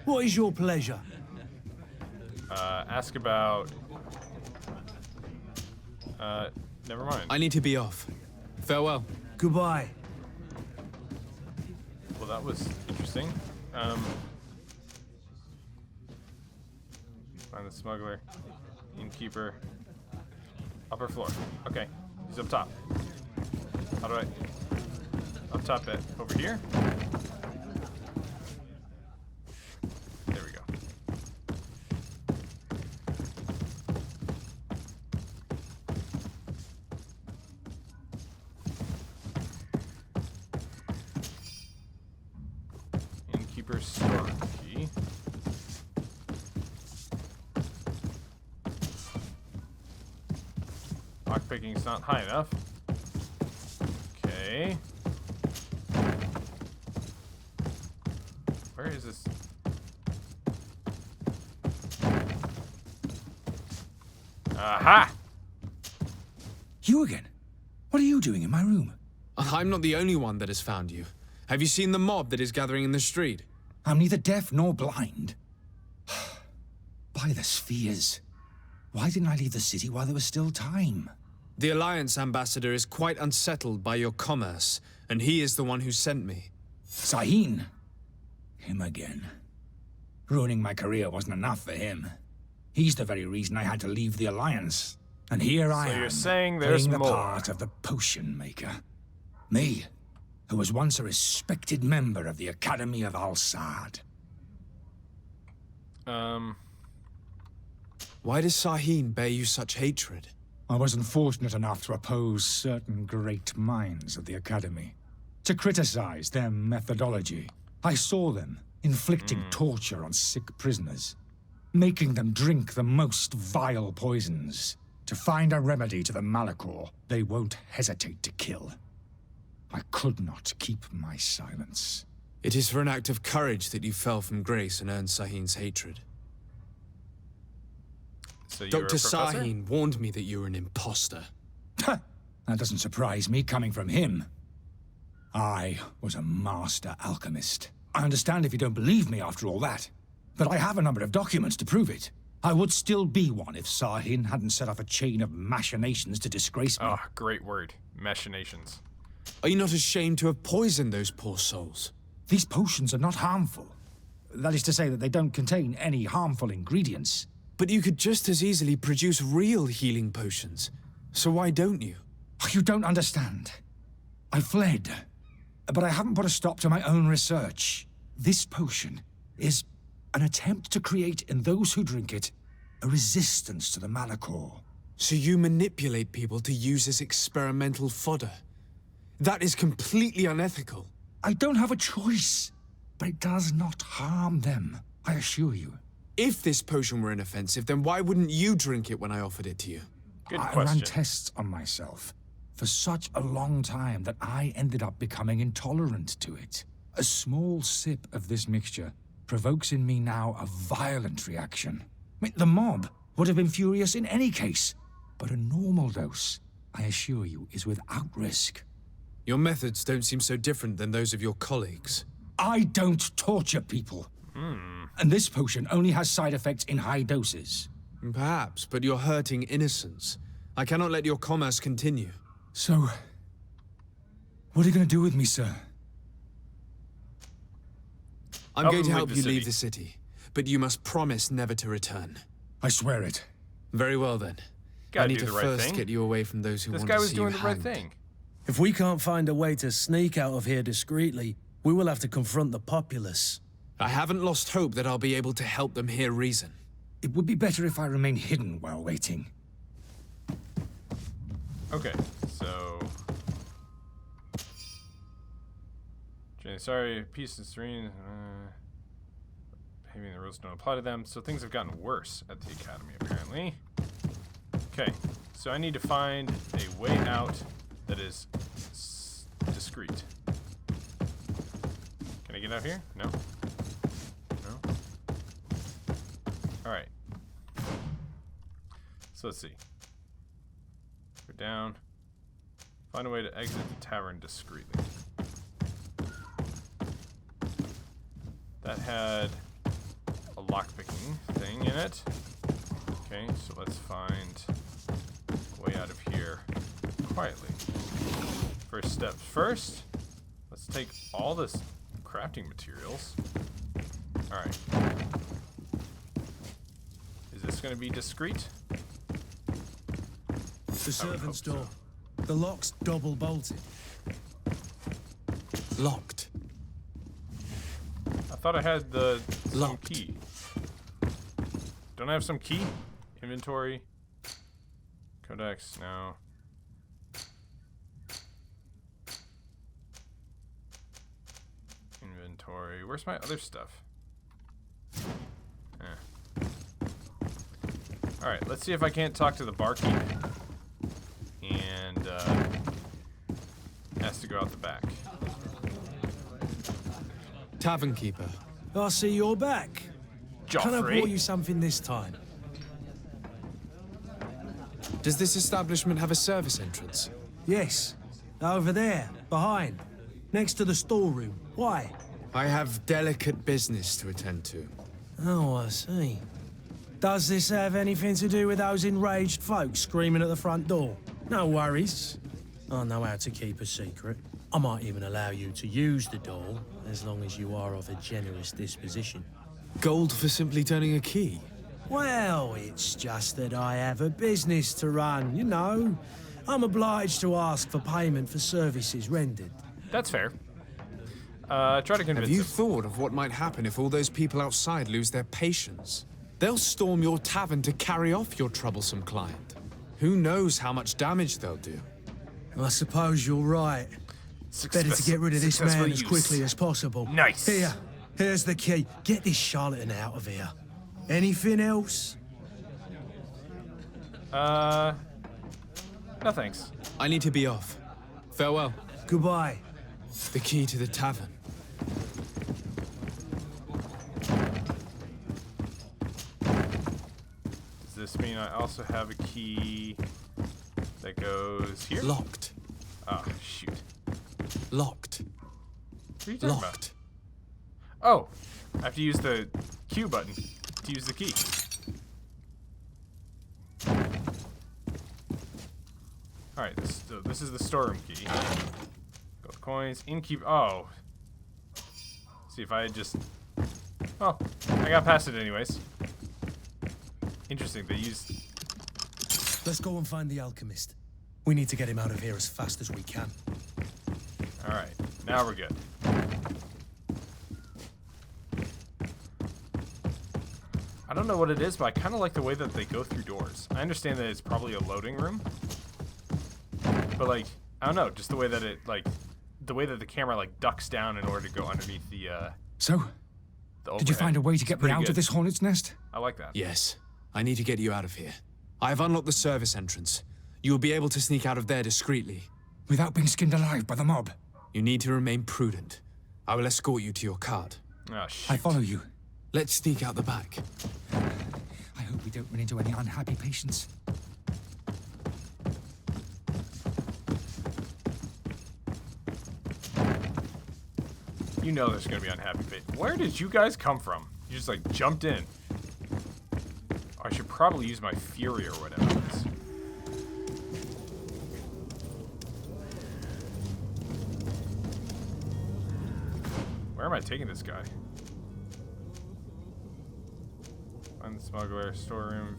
What is your pleasure? Ask about... never mind. I need to be off. Farewell. Goodbye. Well, that was interesting. Find the smuggler. Innkeeper. Upper floor. Okay. He's up top. How do I... Up top bit. Over here? There we go. Innkeeper's store key. Lockpicking's not high enough. Okay. Where is this? Aha! You again? What are you doing in my room? I'm not the only one that has found you. Have you seen the mob that is gathering in the street? I'm neither deaf nor blind. By the spheres. Why didn't I leave the city while there was still time? The Alliance ambassador is quite unsettled by your commerce, and he is the one who sent me. Sahin. Him again. Ruining my career wasn't enough for him. He's the very reason I had to leave the Alliance. And here I am, So you're saying there's playing the more. part of the potion maker. Me, who was once a respected member of the Academy of Al-Sad. Why does Sahin bear you such hatred? I wasn't fortunate enough to oppose certain great minds of the Academy. To criticize their methodology. I saw them inflicting torture on sick prisoners. Making them drink the most vile poisons. To find a remedy to the Malachor they won't hesitate to kill. I could not keep my silence. It is for an act of courage that you fell from grace and earned Sahin's hatred. So you're Dr. a professor? Sahin warned me that you were an imposter. That doesn't surprise me coming from him. I was a master alchemist. I understand if you don't believe me after all that, but I have a number of documents to prove it. I would still be one if Sahin hadn't set off a chain of machinations to disgrace me. Oh, great word. Machinations. Are you not ashamed to have poisoned those poor souls? These potions are not harmful. That is to say that they don't contain any harmful ingredients. But you could just as easily produce real healing potions. So why don't you? You don't understand. I fled, but I haven't put a stop to my own research. This potion is an attempt to create in those who drink it a resistance to the Malachor. So you manipulate people to use as experimental fodder? That is completely unethical. I don't have a choice, but it does not harm them, I assure you. If this potion were inoffensive, then why wouldn't you drink it when I offered it to you? Good I question. ran tests on myself for such a long time that I ended up becoming intolerant to it. A small sip of this mixture provokes in me now a violent reaction. I mean, the mob would have been furious in any case, but a normal dose, I assure you, is without risk. Your methods don't seem so different than those of your colleagues. I don't torture people. And this potion only has side effects in high doses. Perhaps, but you're hurting innocents. I cannot let your commerce continue. So, what are you going to do with me, sir? I'm Help going to him help leave you the leave city. the city, but you must promise never to return. I swear it. Very well then. Gotta I need do to the right first thing. get you away from those who This want guy to was see doing you the right hanged. thing. If we can't find a way to sneak out of here discreetly, we will have to confront the populace. I haven't lost hope that I'll be able to help them hear reason. It would be better if I remain hidden while waiting. Okay, so... Sorry, peace and serene. Maybe the rules don't apply to them. So things have gotten worse at the academy, apparently. Okay, so I need to find a way out that is discreet. Can I get out here? No. No. Alright. So let's see. Go down. Find a way to exit the tavern discreetly. That had a lockpicking thing in it. Okay, so let's find a way out of here quietly. First steps first. Let's take all this crafting materials. Alright. Is this going to be discreet? The servant's door. The lock's double bolted. Locked. I thought I had the some Locked. key. Don't I have some key? Inventory. Codex, no. Inventory. Where's my other stuff? Alright, let's see if I can't talk to the barkeep. And, has to go out the back. Tavern keeper. I see you're back. Can I Joffrey? brought you something this time? Does this establishment have a service entrance? Yes. Over there, behind. Next to the storeroom. Why? I have delicate business to attend to. Oh, I see. Does this have anything to do with those enraged folks screaming at the front door? No worries. I know how to keep a secret. I might even allow you to use the door, as long as you are of a generous disposition. Gold for simply turning a key? Well, it's just that I have a business to run, you know. I'm obliged to ask for payment for services rendered. That's fair. Try to convince Have you him. thought of what might happen if all those people outside lose their patience? They'll storm your tavern to carry off your troublesome client. Who knows how much damage they'll do? I suppose you're right. Better to get rid of this man as quickly as possible. Nice. Here's the key. Get this charlatan out of here. Anything else? No thanks. I need to be off. Farewell. Goodbye. The key to the tavern. Does this mean I also have a key that goes here? Locked. Oh, shoot. Locked. What are you talking Locked. about? Oh, I have to use the Q button to use the key. Alright, this is the storeroom key. Gold coins, innkeep. Oh. See if I had just. Oh, I got past it anyways. Interesting, they used. Let's go and find the alchemist. We need to get him out of here as fast as we can. Alright, now we're good. I don't know what it is, but I kind of like the way that they go through doors. I understand that it's probably a loading room. But, like, I don't know, just the way that it, like, the way that the camera, like, ducks down in order to go underneath the, So, did you find a way to get me out of this hornet's nest? I like that. Yes. I need to get you out of here. I have unlocked the service entrance. You will be able to sneak out of there discreetly. Without being skinned alive by the mob? You need to remain prudent. I will escort you to your cart. Oh, shoot. I follow you. Let's sneak out the back. I hope we don't run into any unhappy patients. You know there's gonna be unhappy fate. Where did you guys come from? You just, like, jumped in. I should probably use my fury or whatever it is. Where am I taking this guy? Find the smuggler, storeroom.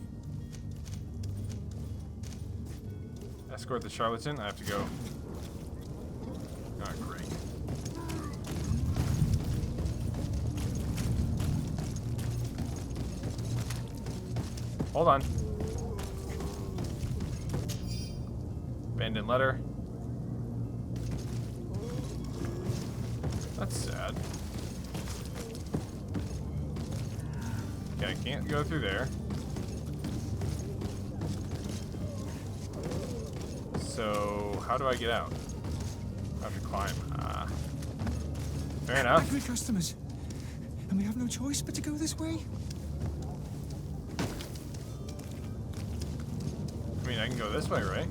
Escort the charlatan. I have to go. Oh, great. Hold on. Abandoned letter. That's sad. Okay, I can't go through there. So, how do I get out? I have to climb. Fair enough. Angry customers. And we have no choice but to go this way? I mean, I can go this way, right?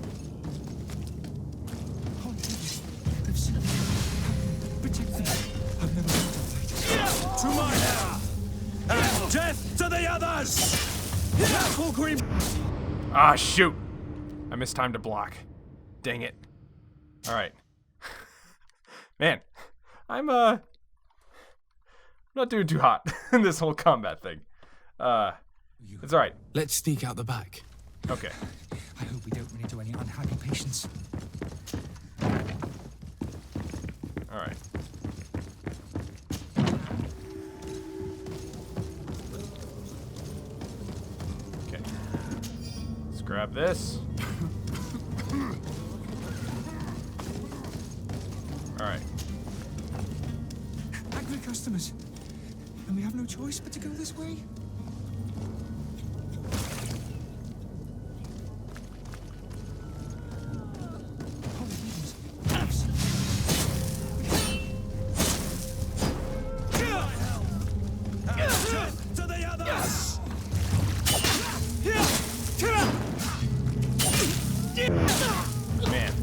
I've seen them. Protect them. I've never been to fight. To my hair! And death to the others! Apple cream! Ah, shoot! I missed time to block. Dang it. Alright. Man, I'm not doing too hot in this whole combat thing. It's alright. Let's sneak out the back. Okay. I hope we don't run into any unhappy patients. Alright. Okay. Let's grab this. Alright. Angry customers. And we have no choice but to go this way? Man.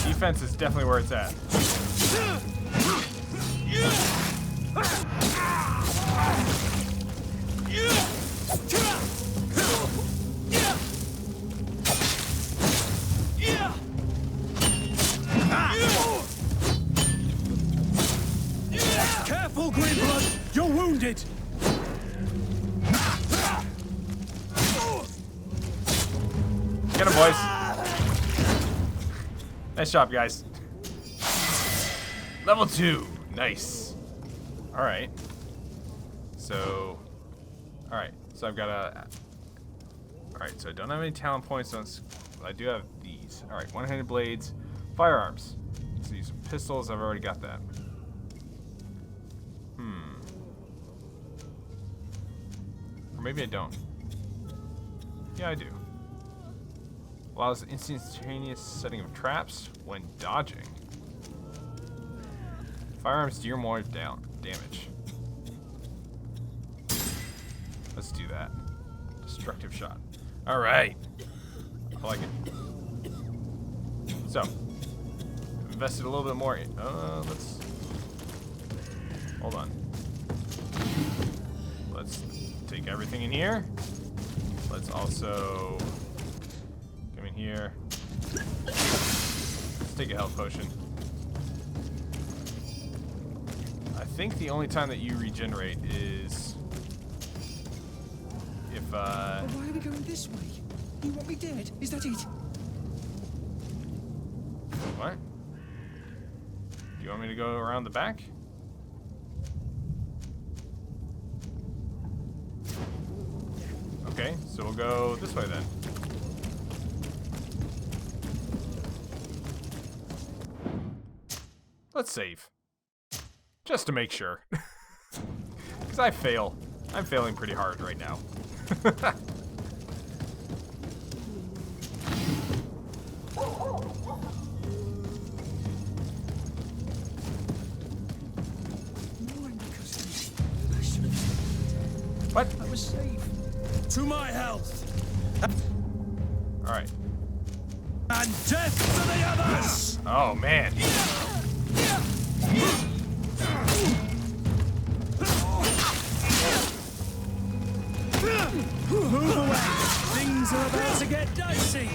Defense is definitely where it's at. Careful, Greenblood! You're wounded! Get him, boys. Nice job, guys. Level 2. Nice. Alright. So... Alright. So I've got a... Alright, so I don't have any talent points. I do have these. Alright, one-handed blades. Firearms. Let's use some pistols. I've already got that. Or maybe I don't. Yeah, I do. Allows instantaneous setting of traps when dodging. Firearms deal more damage. Let's do that. Destructive shot. Alright. I like it. So, invested a little bit more. Let's... Hold on. Let's take everything in here. Let's also... Come in here. Let's take a health potion. I think the only time that you regenerate is... If, Why are we going this way? You want me dead? Is that it? What? Do you want me to go around the back? Okay, so we'll go this way then. Let's save. Just to make sure. Because I fail. I'm failing pretty hard right now. What? I was safe. To my health. Alright. And death to the others! Oh, man. Move away! Things are about to get dicey!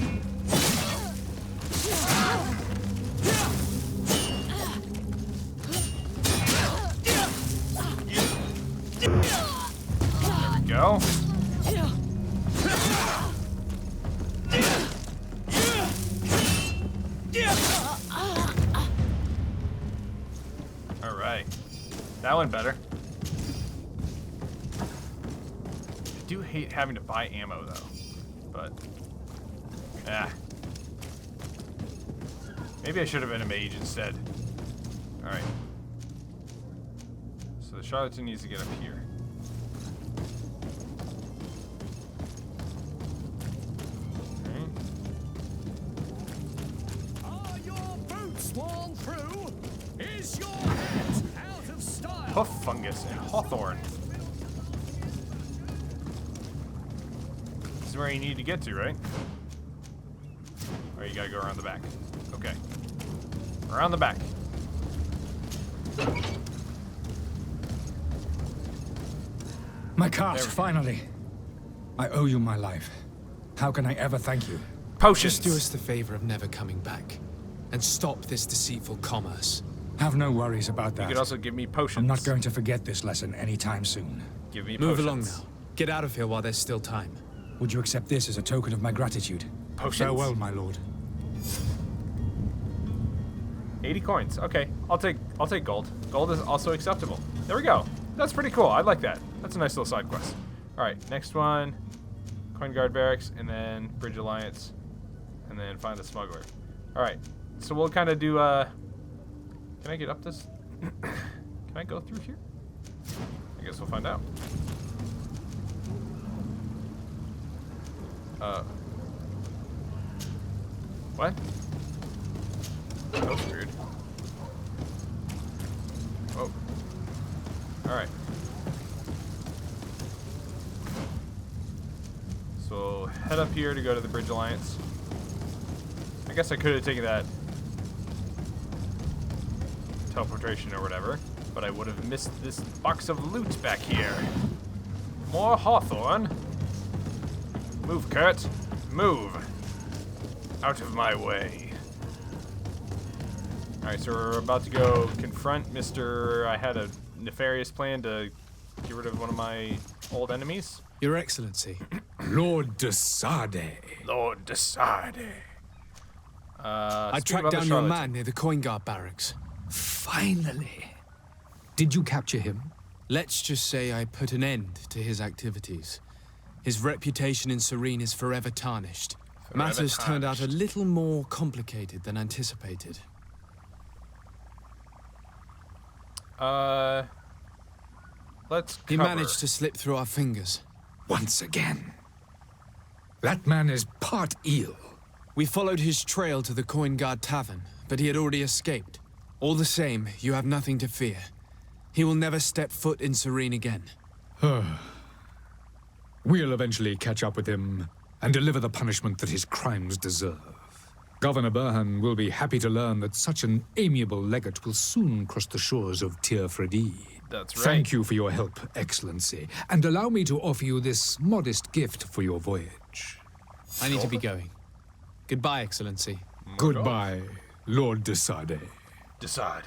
There we go. Alright. That went better. I do hate having to buy ammo though. But maybe I should have been a mage instead. Alright. So the charlatan needs to get up here. Are your boots worn through? Is your hat out of style? Hoof fungus and hawthorn. This is where you need to get to, right? Or you gotta go around the back. Okay. Around the back. My cart, finally. I owe you my life. How can I ever thank you? Potions. Just do us the favor of never coming back. And stop this deceitful commerce. Have no worries about that. You could also give me potions. I'm not going to forget this lesson anytime soon. Give me Move potions. along now. Get out of here while there's still time. Would you accept this as a token of my gratitude? Potions? Farewell, my lord. 80 coins. Okay, I'll take gold. Gold is also acceptable. There we go. That's pretty cool. I like that. That's a nice little side quest. All right, next one. Coin Guard Barracks, and then Bridge Alliance, and then find the smuggler. All right, so we'll kind of do. Can I get up this? Can I go through here? I guess we'll find out. What? That was weird. Oh. Alright. So, head up here to go to the Bridge Alliance. I guess I could have taken that teleportation or whatever, but I would have missed this box of loot back here. More hawthorn. Move, Kurt. Move. Out of my way. Alright, so we're about to go confront Mr. I had a nefarious plan to get rid of one of my old enemies? Your Excellency. Lord de Sade. Lord de Sade. I tracked down your man near the coin guard barracks. Finally. Did you capture him? Let's just say I put an end to his activities. His reputation in Serene is forever tarnished. Matters turned out a little more complicated than anticipated. Let's cover. He managed to slip through our fingers. Once again. That man is part eel. We followed his trail to the Coin Guard Tavern, but he had already escaped. All the same, you have nothing to fear. He will never step foot in Serene again. We'll eventually catch up with him and deliver the punishment that his crimes deserve. Governor Burhan will be happy to learn that such an amiable legate will soon cross the shores of Tir Fredi. That's right. Thank you for your help, Excellency, and allow me to offer you this modest gift for your voyage. I need to be going. Goodbye, Excellency. Goodbye, Lord de Sade. De Sade.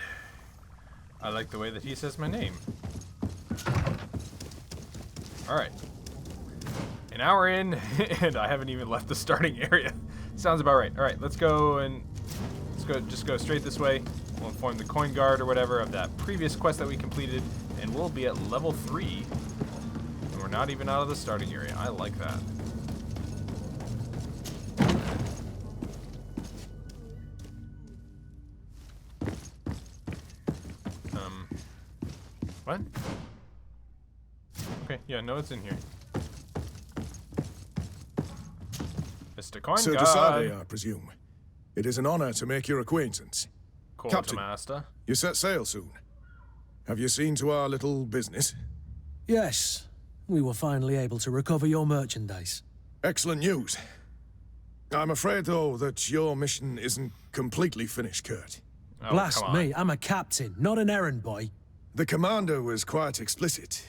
I like the way that he says my name. Alright. An hour in, and I haven't even left the starting area. Sounds about right. Alright, let's just go straight this way. We'll inform the coin guard or whatever of that previous quest that we completed, and we'll be at level 3. And we're not even out of the starting area. I like that. What? Okay, yeah, no, it's in here. Mr. Coin Sir Guard. Desade, I presume. It is an honor to make your acquaintance. Captain, Master. you set sail soon. Have you seen to our little business? Yes. We were finally able to recover your merchandise. Excellent news. I'm afraid, though, that your mission isn't completely finished, Kurt. Oh, Blast me, I'm a captain, not an errand boy. The commander was quite explicit.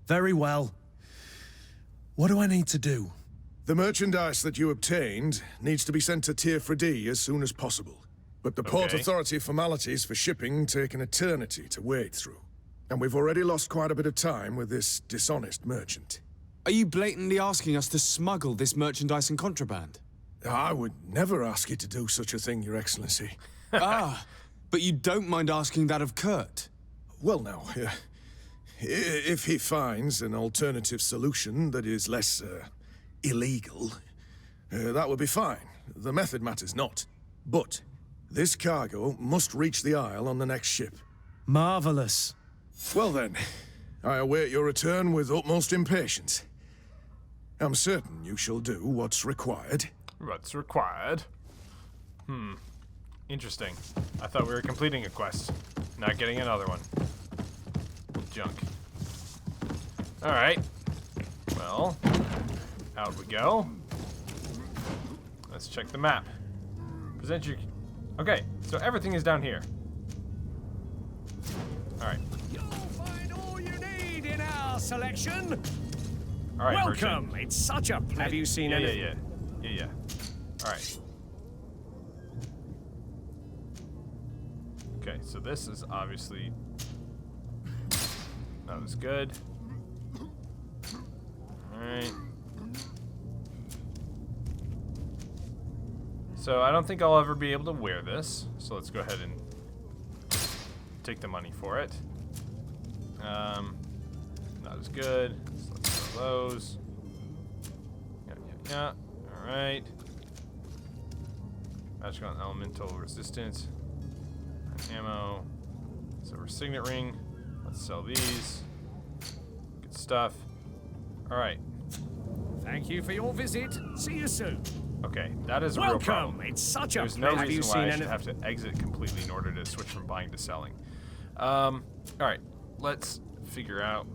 Very well. What do I need to do? The merchandise that you obtained needs to be sent to Tir Fredi as soon as possible. But the Port Authority formalities for shipping take an eternity to wade through. And we've already lost quite a bit of time with this dishonest merchant. Are you blatantly asking us to smuggle this merchandise and contraband? I would never ask you to do such a thing, Your Excellency. But you don't mind asking that of Kurt? Well, now, if he finds an alternative solution that is less, illegal, that would be fine. The method matters not. But this cargo must reach the Isle on the next ship. Marvelous. Well then, I await your return with utmost impatience. I'm certain you shall do what's required. What's required? Interesting. I thought we were completing a quest, not getting another one. Junk. Alright. Well, out we go. Let's check the map. Present your... Okay, so everything is down here. Alright. You'll find all you need in our selection. Alright, welcome. It's such a pleasure. Have you seen anything? Yeah. Alright. Okay, so this is obviously... That was good. Alright. So I don't think I'll ever be able to wear this. So let's go ahead and take the money for it. Not as good. So let's throw those. Yeah. Alright. Magical and elemental resistance. Ammo. Silver signet ring. Let's sell these. Good stuff. Alright. Thank you for your visit. See you soon. Okay, that is a real problem. It's such a There's no reason why I should have to exit completely in order to switch from buying to selling. Alright, let's figure out.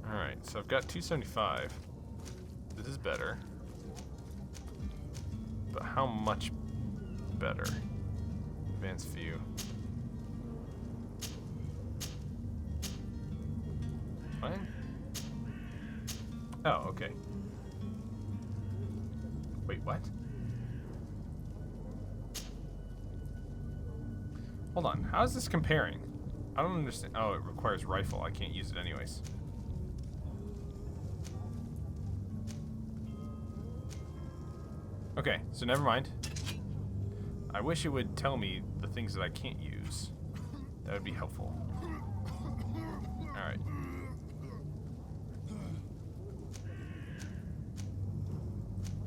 Alright, so I've got 275. This is better. But how much better? Advanced view. Fine. Oh, okay. Wait, what? Hold on. How is this comparing? I don't understand. Oh, it requires rifle. I can't use it anyways. Okay, so never mind. I wish it would tell me the things that I can't use. That would be helpful. Alright.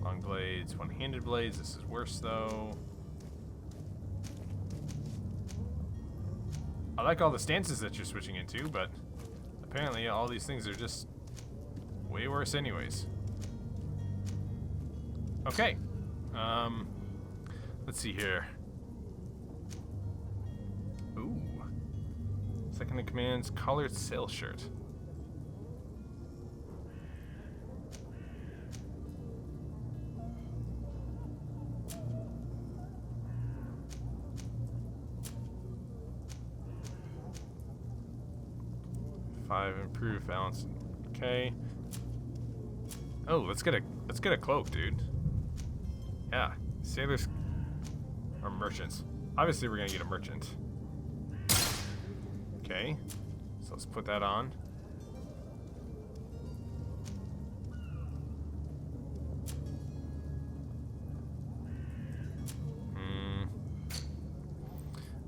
Long blades, one-handed blades. This is worse, though. I like all the stances that you're switching into, but apparently all these things are just way worse anyways. Okay. Let's see here. Ooh. Second in command's collared sail shirt. Five improved balance. Okay. Oh, let's get a cloak, dude. Yeah, sailors or merchants. Obviously, we're gonna get a merchant. Okay, so let's put that on.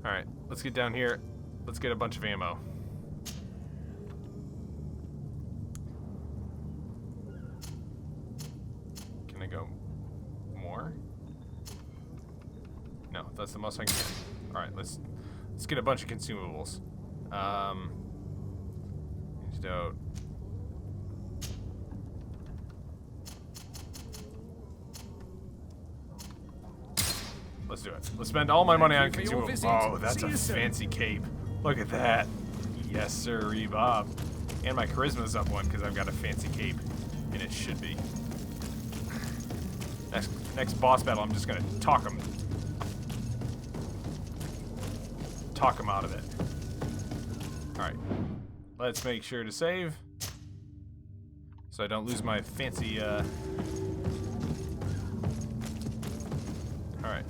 All right, let's get down here. Let's get a bunch of ammo. Can I go more? No, that's the most I can get. All right, let's get a bunch of consumables. Antidote. Let's do it. Let's spend all my money on consumables. Oh, that's a fancy cape. Look at that. Yes, sir, Bob. And my charisma's up one because I've got a fancy cape, and it should be. Next boss battle, I'm just gonna talk him out of it. All right, let's make sure to save so I don't lose my fancy. All right,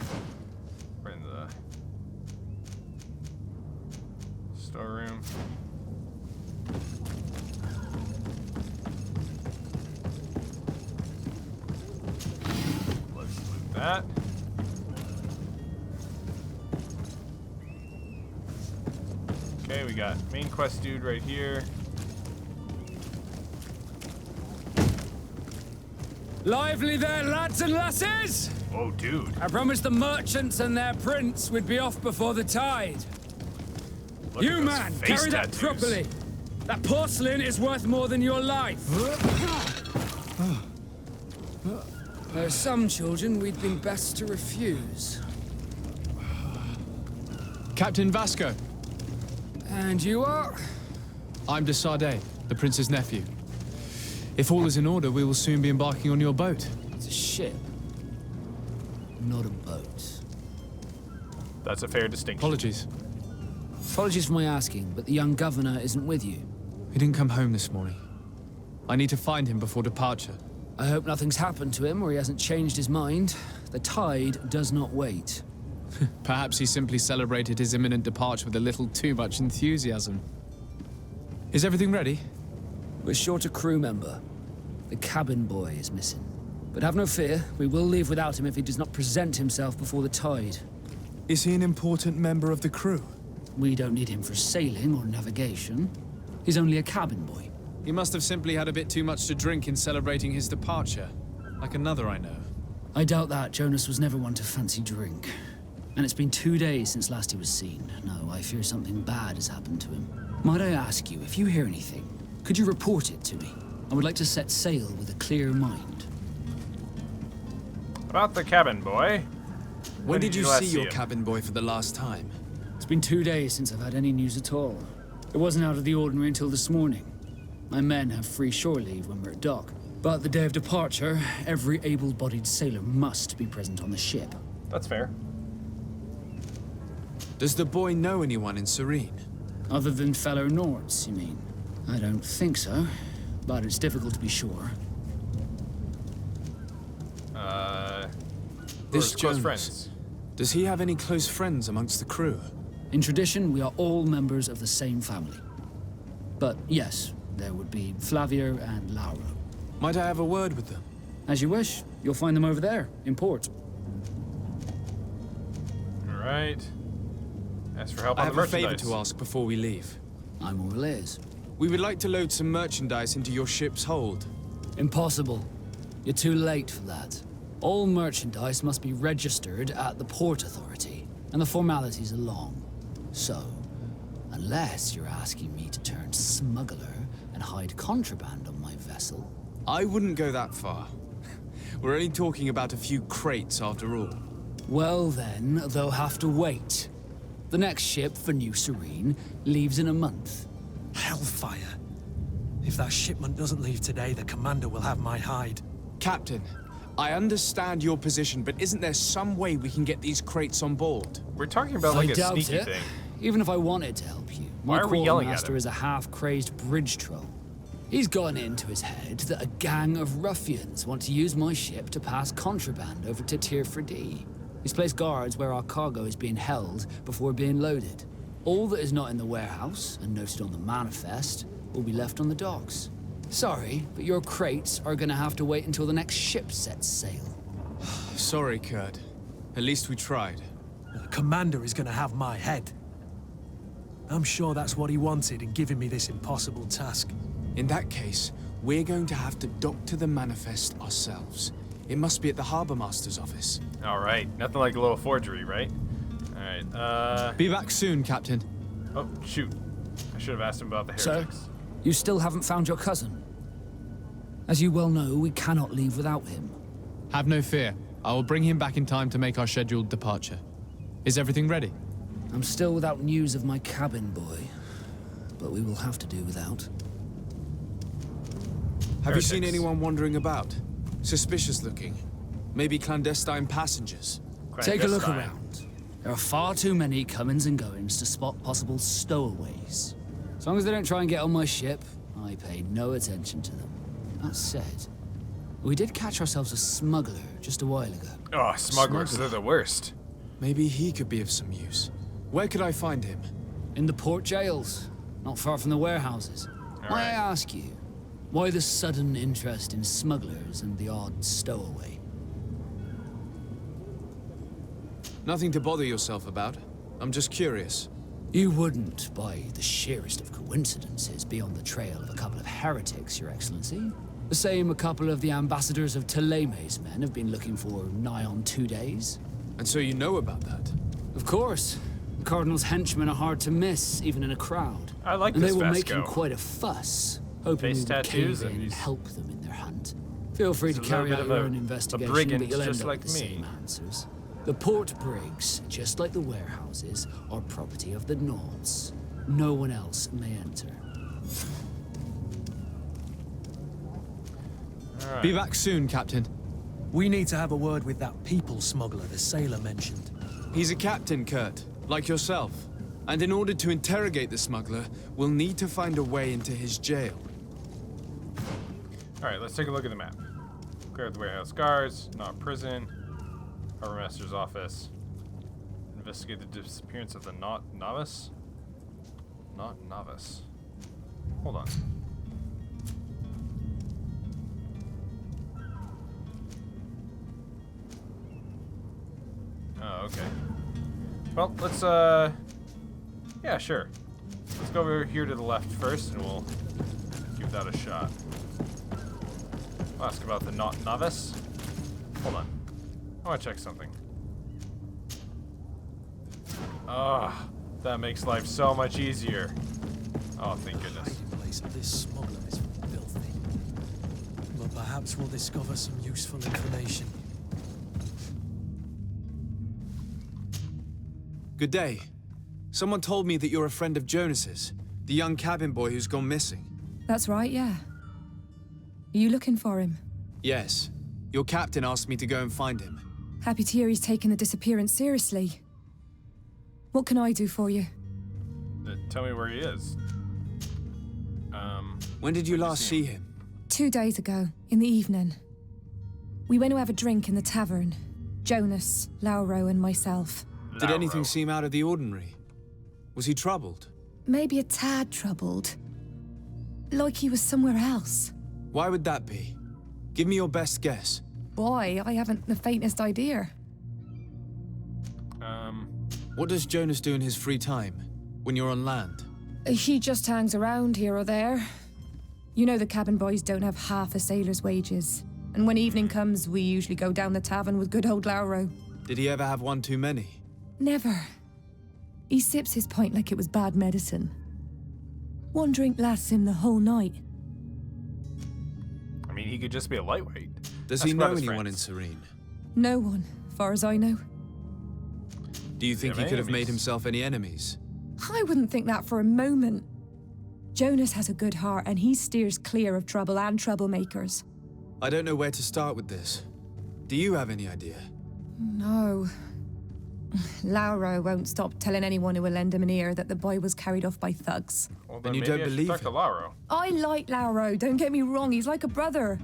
we're in the storeroom. Let's loot that. Okay, we got main quest dude right here. Lively there, lads and lasses! Oh, dude. I promised the merchants and their prince we'd be off before the tide. Look You, man, carry that properly. That porcelain is worth more than your life. There are some children we'd been best to refuse. Captain Vasco. And you are? I'm de Sardet, the prince's nephew. If all is in order, we will soon be embarking on your boat. It's a ship, not a boat. That's a fair distinction. Apologies. Apologies for my asking, but the young governor isn't with you. He didn't come home this morning. I need to find him before departure. I hope nothing's happened to him or he hasn't changed his mind. The tide does not wait. Perhaps he simply celebrated his imminent departure with a little too much enthusiasm. Is everything ready? We're short a crew member. The cabin boy is missing. But have no fear, we will leave without him if he does not present himself before the tide. Is he an important member of the crew? We don't need him for sailing or navigation. He's only a cabin boy. He must have simply had a bit too much to drink in celebrating his departure. Like another I know. I doubt that. Jonas was never one to fancy drink. And it's been 2 days since last he was seen. No, I fear something bad has happened to him. Might I ask you, if you hear anything, could you report it to me? I would like to set sail with a clear mind. About the cabin boy. When did you see your cabin boy for the last time? It's been 2 days since I've had any news at all. It wasn't out of the ordinary until this morning. My men have free shore leave when we're at dock. But the day of departure, every able-bodied sailor must be present on the ship. That's fair. Does the boy know anyone in Serene? Other than fellow Nords, you mean? I don't think so, but it's difficult to be sure. This close Jonas, friends. does he have any close friends amongst the crew? In tradition, we are all members of the same family. But yes, there would be Flavio and Lauro. Might I have a word with them? As you wish. You'll find them over there, in port. Alright. Ask for help I on the have a favor merchandise. to ask before we leave. I'm all ears. We would like to load some merchandise into your ship's hold. Impossible. You're too late for that. All merchandise must be registered at the Port Authority, and the formalities are long. So, unless you're asking me to turn smuggler and hide contraband on my vessel... I wouldn't go that far. We're only talking about a few crates after all. Well then, they'll have to wait. The next ship for New Serene leaves in a month. Hellfire. If that shipment doesn't leave today, the commander will have my hide. Captain, I understand your position, but isn't there some way we can get these crates on board? We're talking about like I a doubt sneaky it. thing. Even if I wanted to help you, Why my are we yelling at quartermaster him? is a half-crazed bridge troll. He's gotten it into his head that a gang of ruffians want to use my ship to pass contraband over to Tier 4D. He's placed guards where our cargo is being held before being loaded. All that is not in the warehouse, and noted on the manifest, will be left on the docks. Sorry, but your crates are gonna have to wait until the next ship sets sail. Sorry, Kurt. At least we tried. The commander is gonna have my head. I'm sure that's what he wanted in giving me this impossible task. In that case, we're going to have to doctor the manifest ourselves. It must be at the Harbor Master's office. Alright, nothing like a little forgery, right? Alright, Be back soon, Captain. Oh, shoot. I should have asked him about the So, heretics. you still haven't found your cousin? As you well know, we cannot leave without him. Have no fear. I will bring him back in time to make our scheduled departure. Is everything ready? I'm still without news of my cabin boy, but we will have to do without. Have you seen anyone wandering about? Suspicious looking. Maybe clandestine passengers? Take a look around. There are far too many comings and goings to spot possible stowaways. As long as they don't try and get on my ship, I pay no attention to them. That said, we did catch ourselves a smuggler just a while ago. Oh, smugglers, they're the worst. Maybe he could be of some use. Where could I find him? In the port jails, not far from the warehouses. May I ask you, why the sudden interest in smugglers and the odd stowaway? Nothing to bother yourself about. I'm just curious. You wouldn't, by the sheerest of coincidences, be on the trail of a couple of heretics, Your Excellency. The same a couple of the ambassadors of Ptolemy's men have been looking for nigh on 2 days. And so you know about that? Of course. The Cardinal's henchmen are hard to miss, even in a crowd. I like and this they were Vasco. making quite a fuss, hoping Face we would tattoos cave in and and he's- help them in their hunt. Feel free He's to a little carry bit out of your a own investigation, brigand, but you'll just end up like with the me. same answers. The port brigs, just like the warehouses, are property of the Nords. No one else may enter. Be back soon, Captain. We need to have a word with that people smuggler the sailor mentioned. He's a captain, Kurt, like yourself. And in order to interrogate the smuggler, we'll need to find a way into his jail. Alright, let's take a look at the map. Clear out the warehouse guards, not prison, Harbor Master's office. Investigate the disappearance of the novice? Not novice. Hold on. Oh, okay. Well, let's, yeah, sure. Let's go over here to the left first, and we'll give that a shot. I'll ask about the novice. Hold on. I want to check something. Ah, that makes life so much easier. Oh, thank goodness. The place of this smuggler is filthy. But perhaps we'll discover some useful information. Good day. Someone told me that you're a friend of Jonas's, the young cabin boy who's gone missing. That's right, yeah. Are you looking for him? Yes. Your captain asked me to go and find him. Happy to hear he's taken the disappearance seriously. What can I do for you? Tell me where he is. When did you last see him? 2 days ago, in the evening. We went to have a drink in the tavern. Jonas, Lauro, and myself. Did anything seem out of the ordinary? Was he troubled? Maybe a tad troubled. Like he was somewhere else. Why would that be? Give me your best guess. Boy, I haven't the faintest idea. What does Jonas do in his free time, when you're on land? He just hangs around here or there. You know the cabin boys don't have half a sailor's wages. And when evening comes, we usually go down the tavern with good old Lauro. Did he ever have one too many? Never. He sips his pint like it was bad medicine. One drink lasts him the whole night. I mean, he could just be a lightweight. Does Ask he know about his anyone friends. in Serene? No one, far as I know. Do you think he could have made himself any enemies? I wouldn't think that for a moment. Jonas has a good heart and he steers clear of trouble and troublemakers. I don't know where to start with this. Do you have any idea? No. Lauro won't stop telling anyone who will lend him an ear that the boy was carried off by thugs. Well, then you don't believe talk to Lauro. I like Lauro, don't get me wrong, he's like a brother.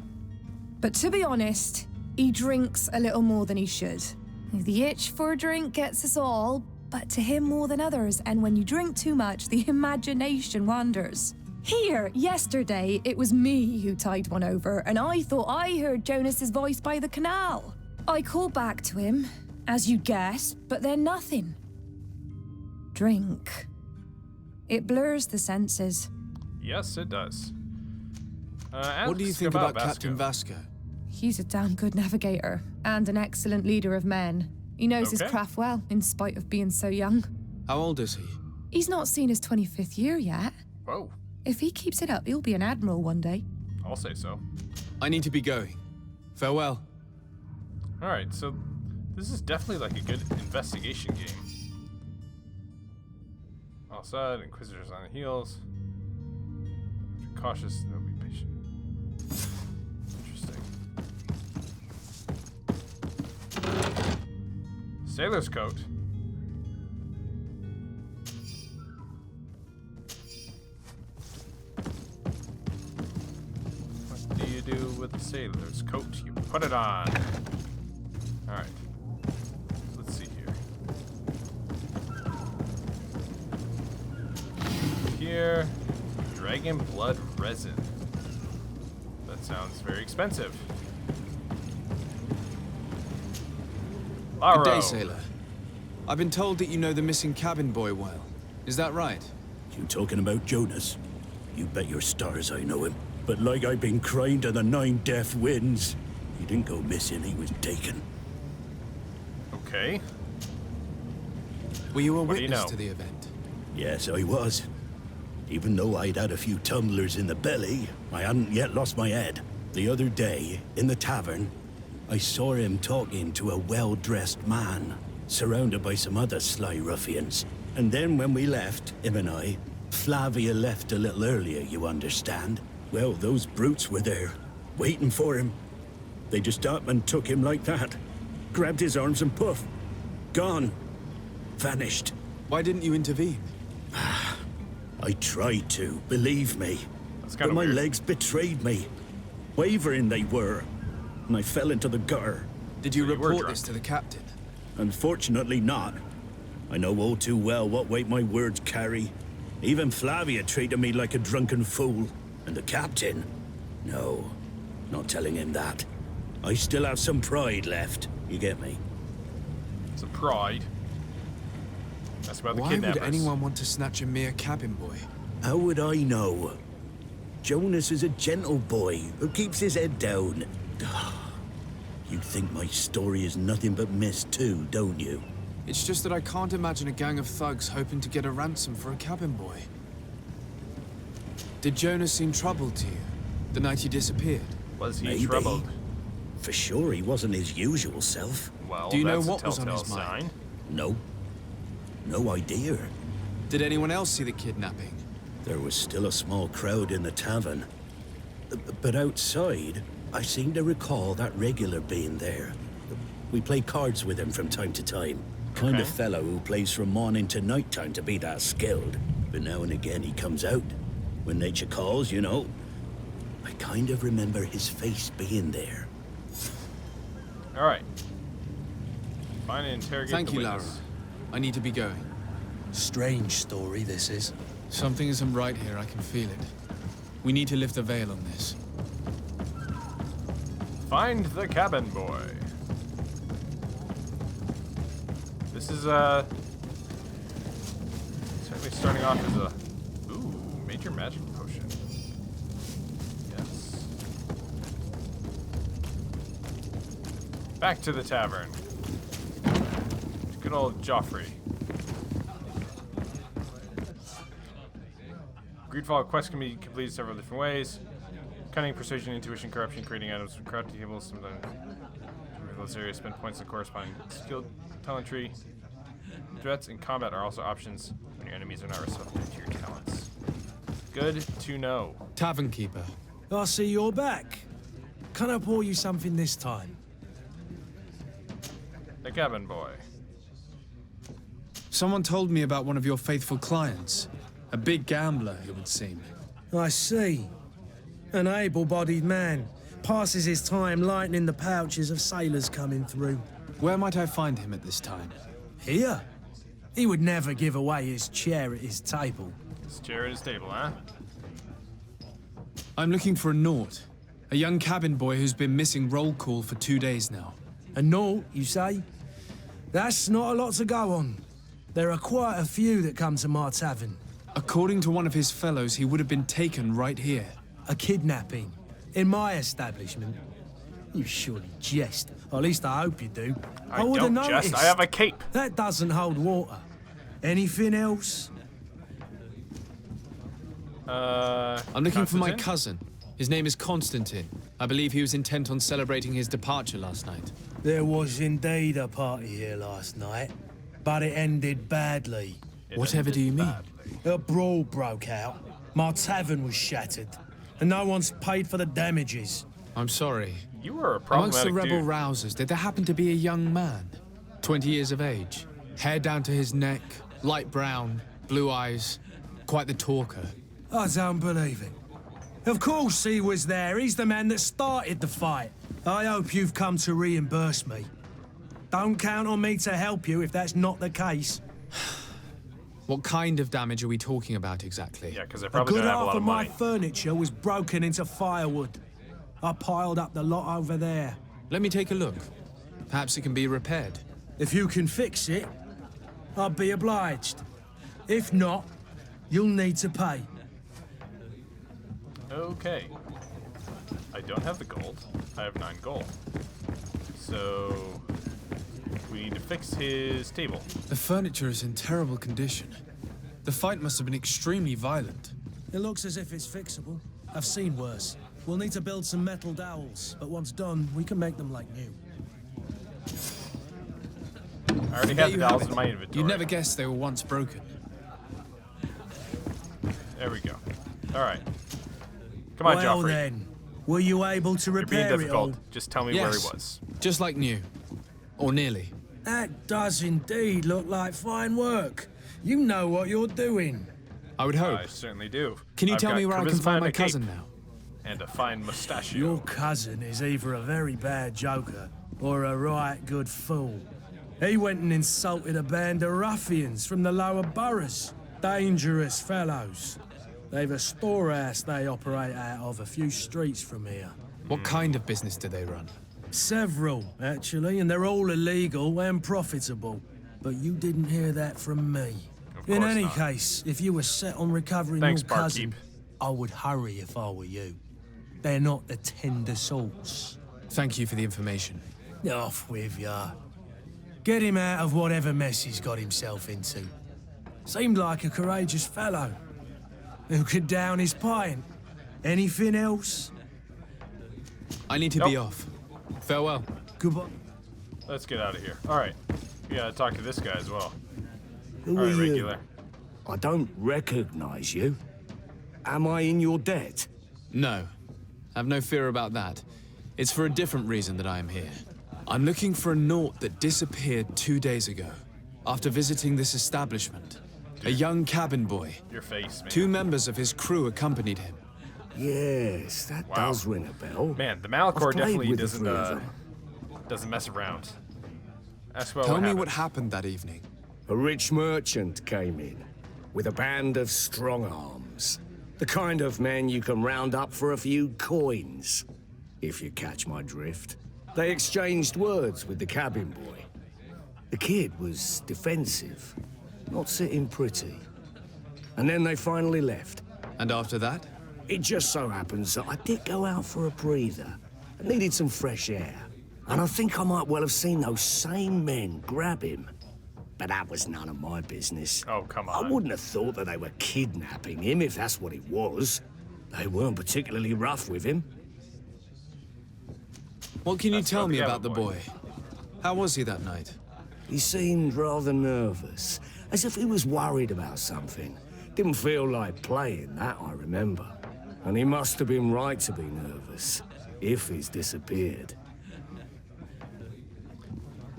But to be honest, he drinks a little more than he should. The itch for a drink gets us all, but to him more than others, and when you drink too much, the imagination wanders. Here, yesterday, it was me who tied one over, and I thought I heard Jonas's voice by the canal. I called back to him, as you guessed, but then nothing. Drink. It blurs the senses. Yes, it does. What do you think about Captain Vasco? He's a damn good navigator, and an excellent leader of men. He knows his Okay. craft well, in spite of being so young. How old is he? He's not seen his 25th year yet. Whoa. If he keeps it up, he'll be an admiral one day. I'll say so. I need to be going. Farewell. Alright, so this is definitely like a good investigation game. Outside, Inquisitors on the heels. Cautious, they'll be patient. Interesting. Sailor's coat. What do you do with a sailor's coat? You put it on. Alright. So let's see here. Here. Dragon blood resin. That sounds very expensive. Good day, sailor. I've been told that you know the missing cabin boy well. Is that right? You talking about Jonas? You bet your stars I know him. But like I've been crying to the 9 deaf winds, he didn't go missing, he was taken. Okay. Were you a What do you witness know? to the event? Yes, I was. Even though I'd had a few tumblers in the belly, I hadn't yet lost my head. The other day, in the tavern, I saw him talking to a well-dressed man, surrounded by some other sly ruffians. And then when we left, him and I, Flavia left a little earlier, you understand. Well, those brutes were there, waiting for him. They just up and took him like that. Grabbed his arms and poof, gone. Vanished. Why didn't you intervene? I tried to, believe me. That's But kind of my weird. legs betrayed me. Wavering they were. And I fell into the gutter. Did you So you were report this drunk. to the captain? Unfortunately not. I know all too well what weight my words carry. Even Flavia treated me like a drunken fool. And the captain? No, not telling him that. I still have some pride left. You get me? Some pride. That's about the Why kidnappers. would anyone want to snatch a mere cabin boy? How would I know? Jonas is a gentle boy who keeps his head down. You think my story is nothing but mist too, don't you? It's just that I can't imagine a gang of thugs hoping to get a ransom for a cabin boy. Did Jonas seem troubled to you, the night he disappeared? Was he Maybe. troubled? For sure he wasn't his usual self. Well, Do you know that's what a was on telltale his mind? sign. No. No idea. Did anyone else see the kidnapping? There was still a small crowd in the tavern. But outside, I seem to recall that regular being there. We play cards with him from time to time. Kind of Okay. fellow who plays from morning to night time to be that skilled. But now and again he comes out. When nature calls, you know. I kind of remember his face being there. Alright. Find and interrogate Thank the you, Laura. witness. I need to be going. Strange story, this is. Something isn't right here, I can feel it. We need to lift the veil on this. Find the cabin boy. This is certainly starting off as a major magic potion. Yes. Back to the tavern. Good old Joffrey. Greedfall quest can be completed several different ways. Cunning, persuasion, intuition, corruption, creating items from crafting tables. Sometimes to those areas, spend points in corresponding skill, talentry. Threats in combat are also options when your enemies are not receptive to your talents. Good to know. Tavern keeper. I see you're back. Can I pour you something this time? The cabin boy. Someone told me about one of your faithful clients. A big gambler, it would seem. I see. An able-bodied man. Passes his time lightening the pouches of sailors coming through. Where might I find him at this time? Here? He would never give away his chair at his table. His chair at his table, huh? I'm looking for a Naut. A young cabin boy who's been missing roll call for 2 days now. A Naut, you say? That's not a lot to go on. There are quite a few that come to my tavern. According to one of his fellows, he would have been taken right here. A kidnapping? In my establishment? You surely jest. Or at least I hope you do. I would have don't noticed. jest. I have a cape. That doesn't hold water. Anything else? I'm looking for my cousin. His name is Constantine. I believe he was intent on celebrating his departure last night. There was indeed a party here last night, but it ended badly. Whatever do you mean? A brawl broke out. My tavern was shattered, and no one's paid for the damages. I'm sorry. You were a Amongst the problematic rebel dude. rousers, did there happen to be a young man? 20 years of age. Hair down to his neck, light brown, blue eyes. Quite the talker. I don't believe it. Of course he was there. He's the man that started the fight. I hope you've come to reimburse me. Don't count on me to help you if that's not the case. What kind of damage are we talking about exactly? Yeah, because I A probably good don't have a half lot of of my money. furniture was broken into firewood. I piled up the lot over there. Let me take a look. Perhaps it can be repaired. If you can fix it, I'd be obliged. If not, you'll need to pay. Okay. I don't have the gold. I have 9 gold. So we need to fix his table. The furniture is in terrible condition. The fight must have been extremely violent. It looks as if it's fixable. I've seen worse. We'll need to build some metal dowels, but once done, we can make them like new. I already have the dolls in my inventory. You'd never guess they were once broken. There we go. All right. Come on, well Joffrey. Then, were you able to You're being repair it all? difficult. Just tell me where he was. Just like new. Or nearly. That does indeed look like fine work. You know what you're doing. I would hope. I certainly do. Can you I've tell got me where I can charisma find and my a cape. cousin now? And a fine mustachio. Your cousin is either a very bad joker or a right good fool. He went and insulted a band of ruffians from the lower boroughs. Dangerous fellows. They've a storehouse they operate out of a few streets from here. What kind of business do they run? Several, actually, and they're all illegal and profitable. But you didn't hear that from me. In course any not. case, if you were set on recovering Thanks, your cousin, barkeep. I would hurry if I were you. They're not the tender sorts. Thank you for the information. Off with ya. Get him out of whatever mess he's got himself into. Seemed like a courageous fellow. Who could down his pint. Anything else? I need to be off. Farewell. Goodbye. Let's get out of here. All right. We gotta talk to this guy as well. Who All are right, you? regular. I don't recognize you. Am I in your debt? No. Have no fear about that. It's for a different reason that I am here. I'm looking for a Naut that disappeared 2 days ago, after visiting this establishment. A young cabin boy. Your face, man. 2 members of his crew accompanied him. Yes, that does ring a bell. Man, the Malachor I've played definitely with the three of them. doesn't mess around. Ask about Tell what me happened. what happened that evening. A rich merchant came in, with a band of strong arms. The kind of men you can round up for a few coins, if you catch my drift. They exchanged words with the cabin boy. The kid was defensive, not sitting pretty. And then they finally left. And after that? It just so happens that I did go out for a breather. I needed some fresh air. And I think I might well have seen those same men grab him. But that was none of my business. Oh, come on. I wouldn't have thought that they were kidnapping him, if that's what it was. They weren't particularly rough with him. What can you tell me about the boy? How was he that night? He seemed rather nervous, as if he was worried about something. Didn't feel like playing, that I remember. And he must have been right to be nervous, if he's disappeared.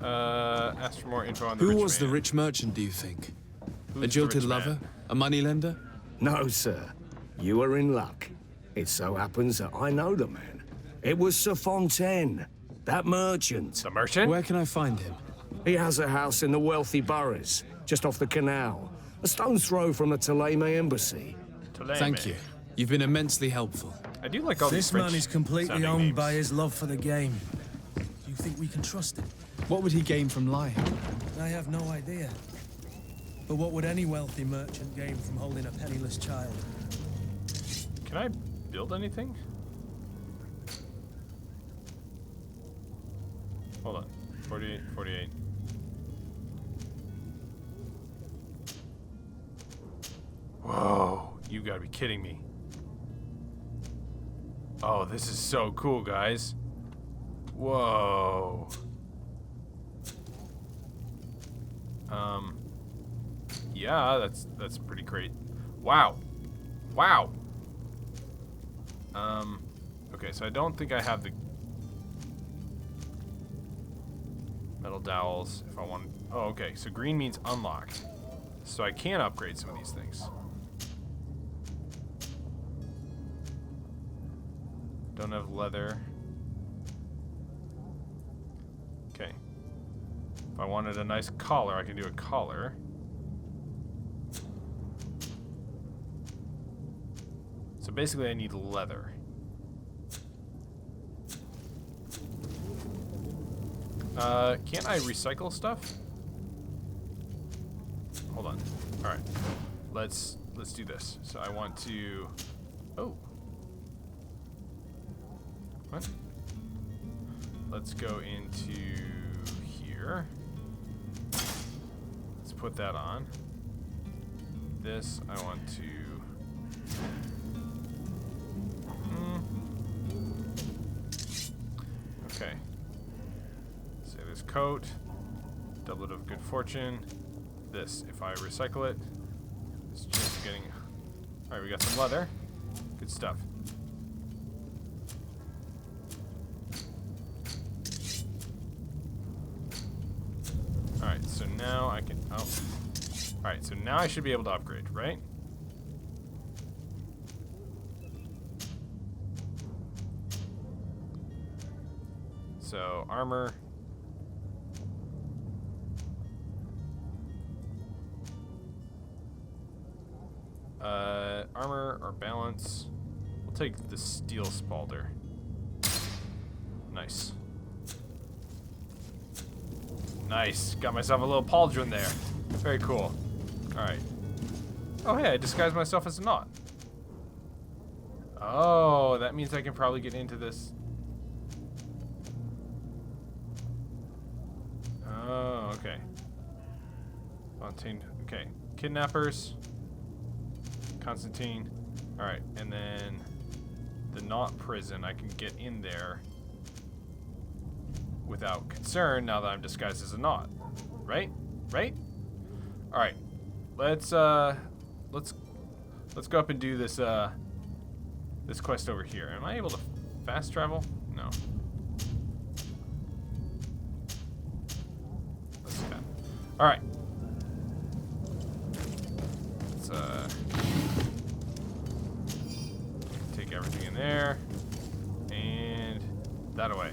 Ask for more info on the Who rich was man. the rich merchant, do you think? Who's A jilted the rich lover? man? A moneylender? No, sir. You are in luck. It so happens that I know the man. It was Sir Fontaine, that merchant. The merchant? Where can I find him? He has a house in the wealthy boroughs, just off the canal. A stone's throw from the Toleme embassy. Thank you. You've been immensely helpful. I do like all these This man French is completely sounding owned names. by his love for the game. Do you think we can trust him? What would he gain from lying? I have no idea. But what would any wealthy merchant gain from holding a penniless child? Can I build anything? Hold on. 48, 48. Whoa, you gotta be kidding me. Oh, this is so cool, guys. Whoa. Yeah, that's pretty great. Wow. Wow. Okay, so I don't think I have the metal dowels if I want. Oh, okay. So green means unlocked. So I can upgrade some of these things. Don't have leather. Okay. If I wanted a nice collar, I can do a collar. So basically I need leather. Can't I recycle stuff? Hold on. All right. Let's do this. So I want to. Oh. What? Let's go into here. Let's put that on. This I want to. Okay. Say this coat. Doublet of good fortune. This, if I recycle it, it's just getting. Alright, we got some leather. Good stuff. Alright, so now I can. Oh. Alright, so now I should be able to upgrade, right? So, armor. Armor or balance. We'll take the steel spalder. Nice. Nice. Got myself a little pauldron there. Very cool. Alright. Oh, hey, I disguised myself as a knot. Oh, that means I can probably get into this. Oh, okay. Fontaine. Okay. Kidnappers. Constantine. Alright, and then the knot prison, I can get in there without concern now that I'm disguised as a knot. Right? Right? Alright. Let's go up and do this this quest over here. Am I able to fast travel? No. Let's do that. Alright. Let's take everything in there and that away.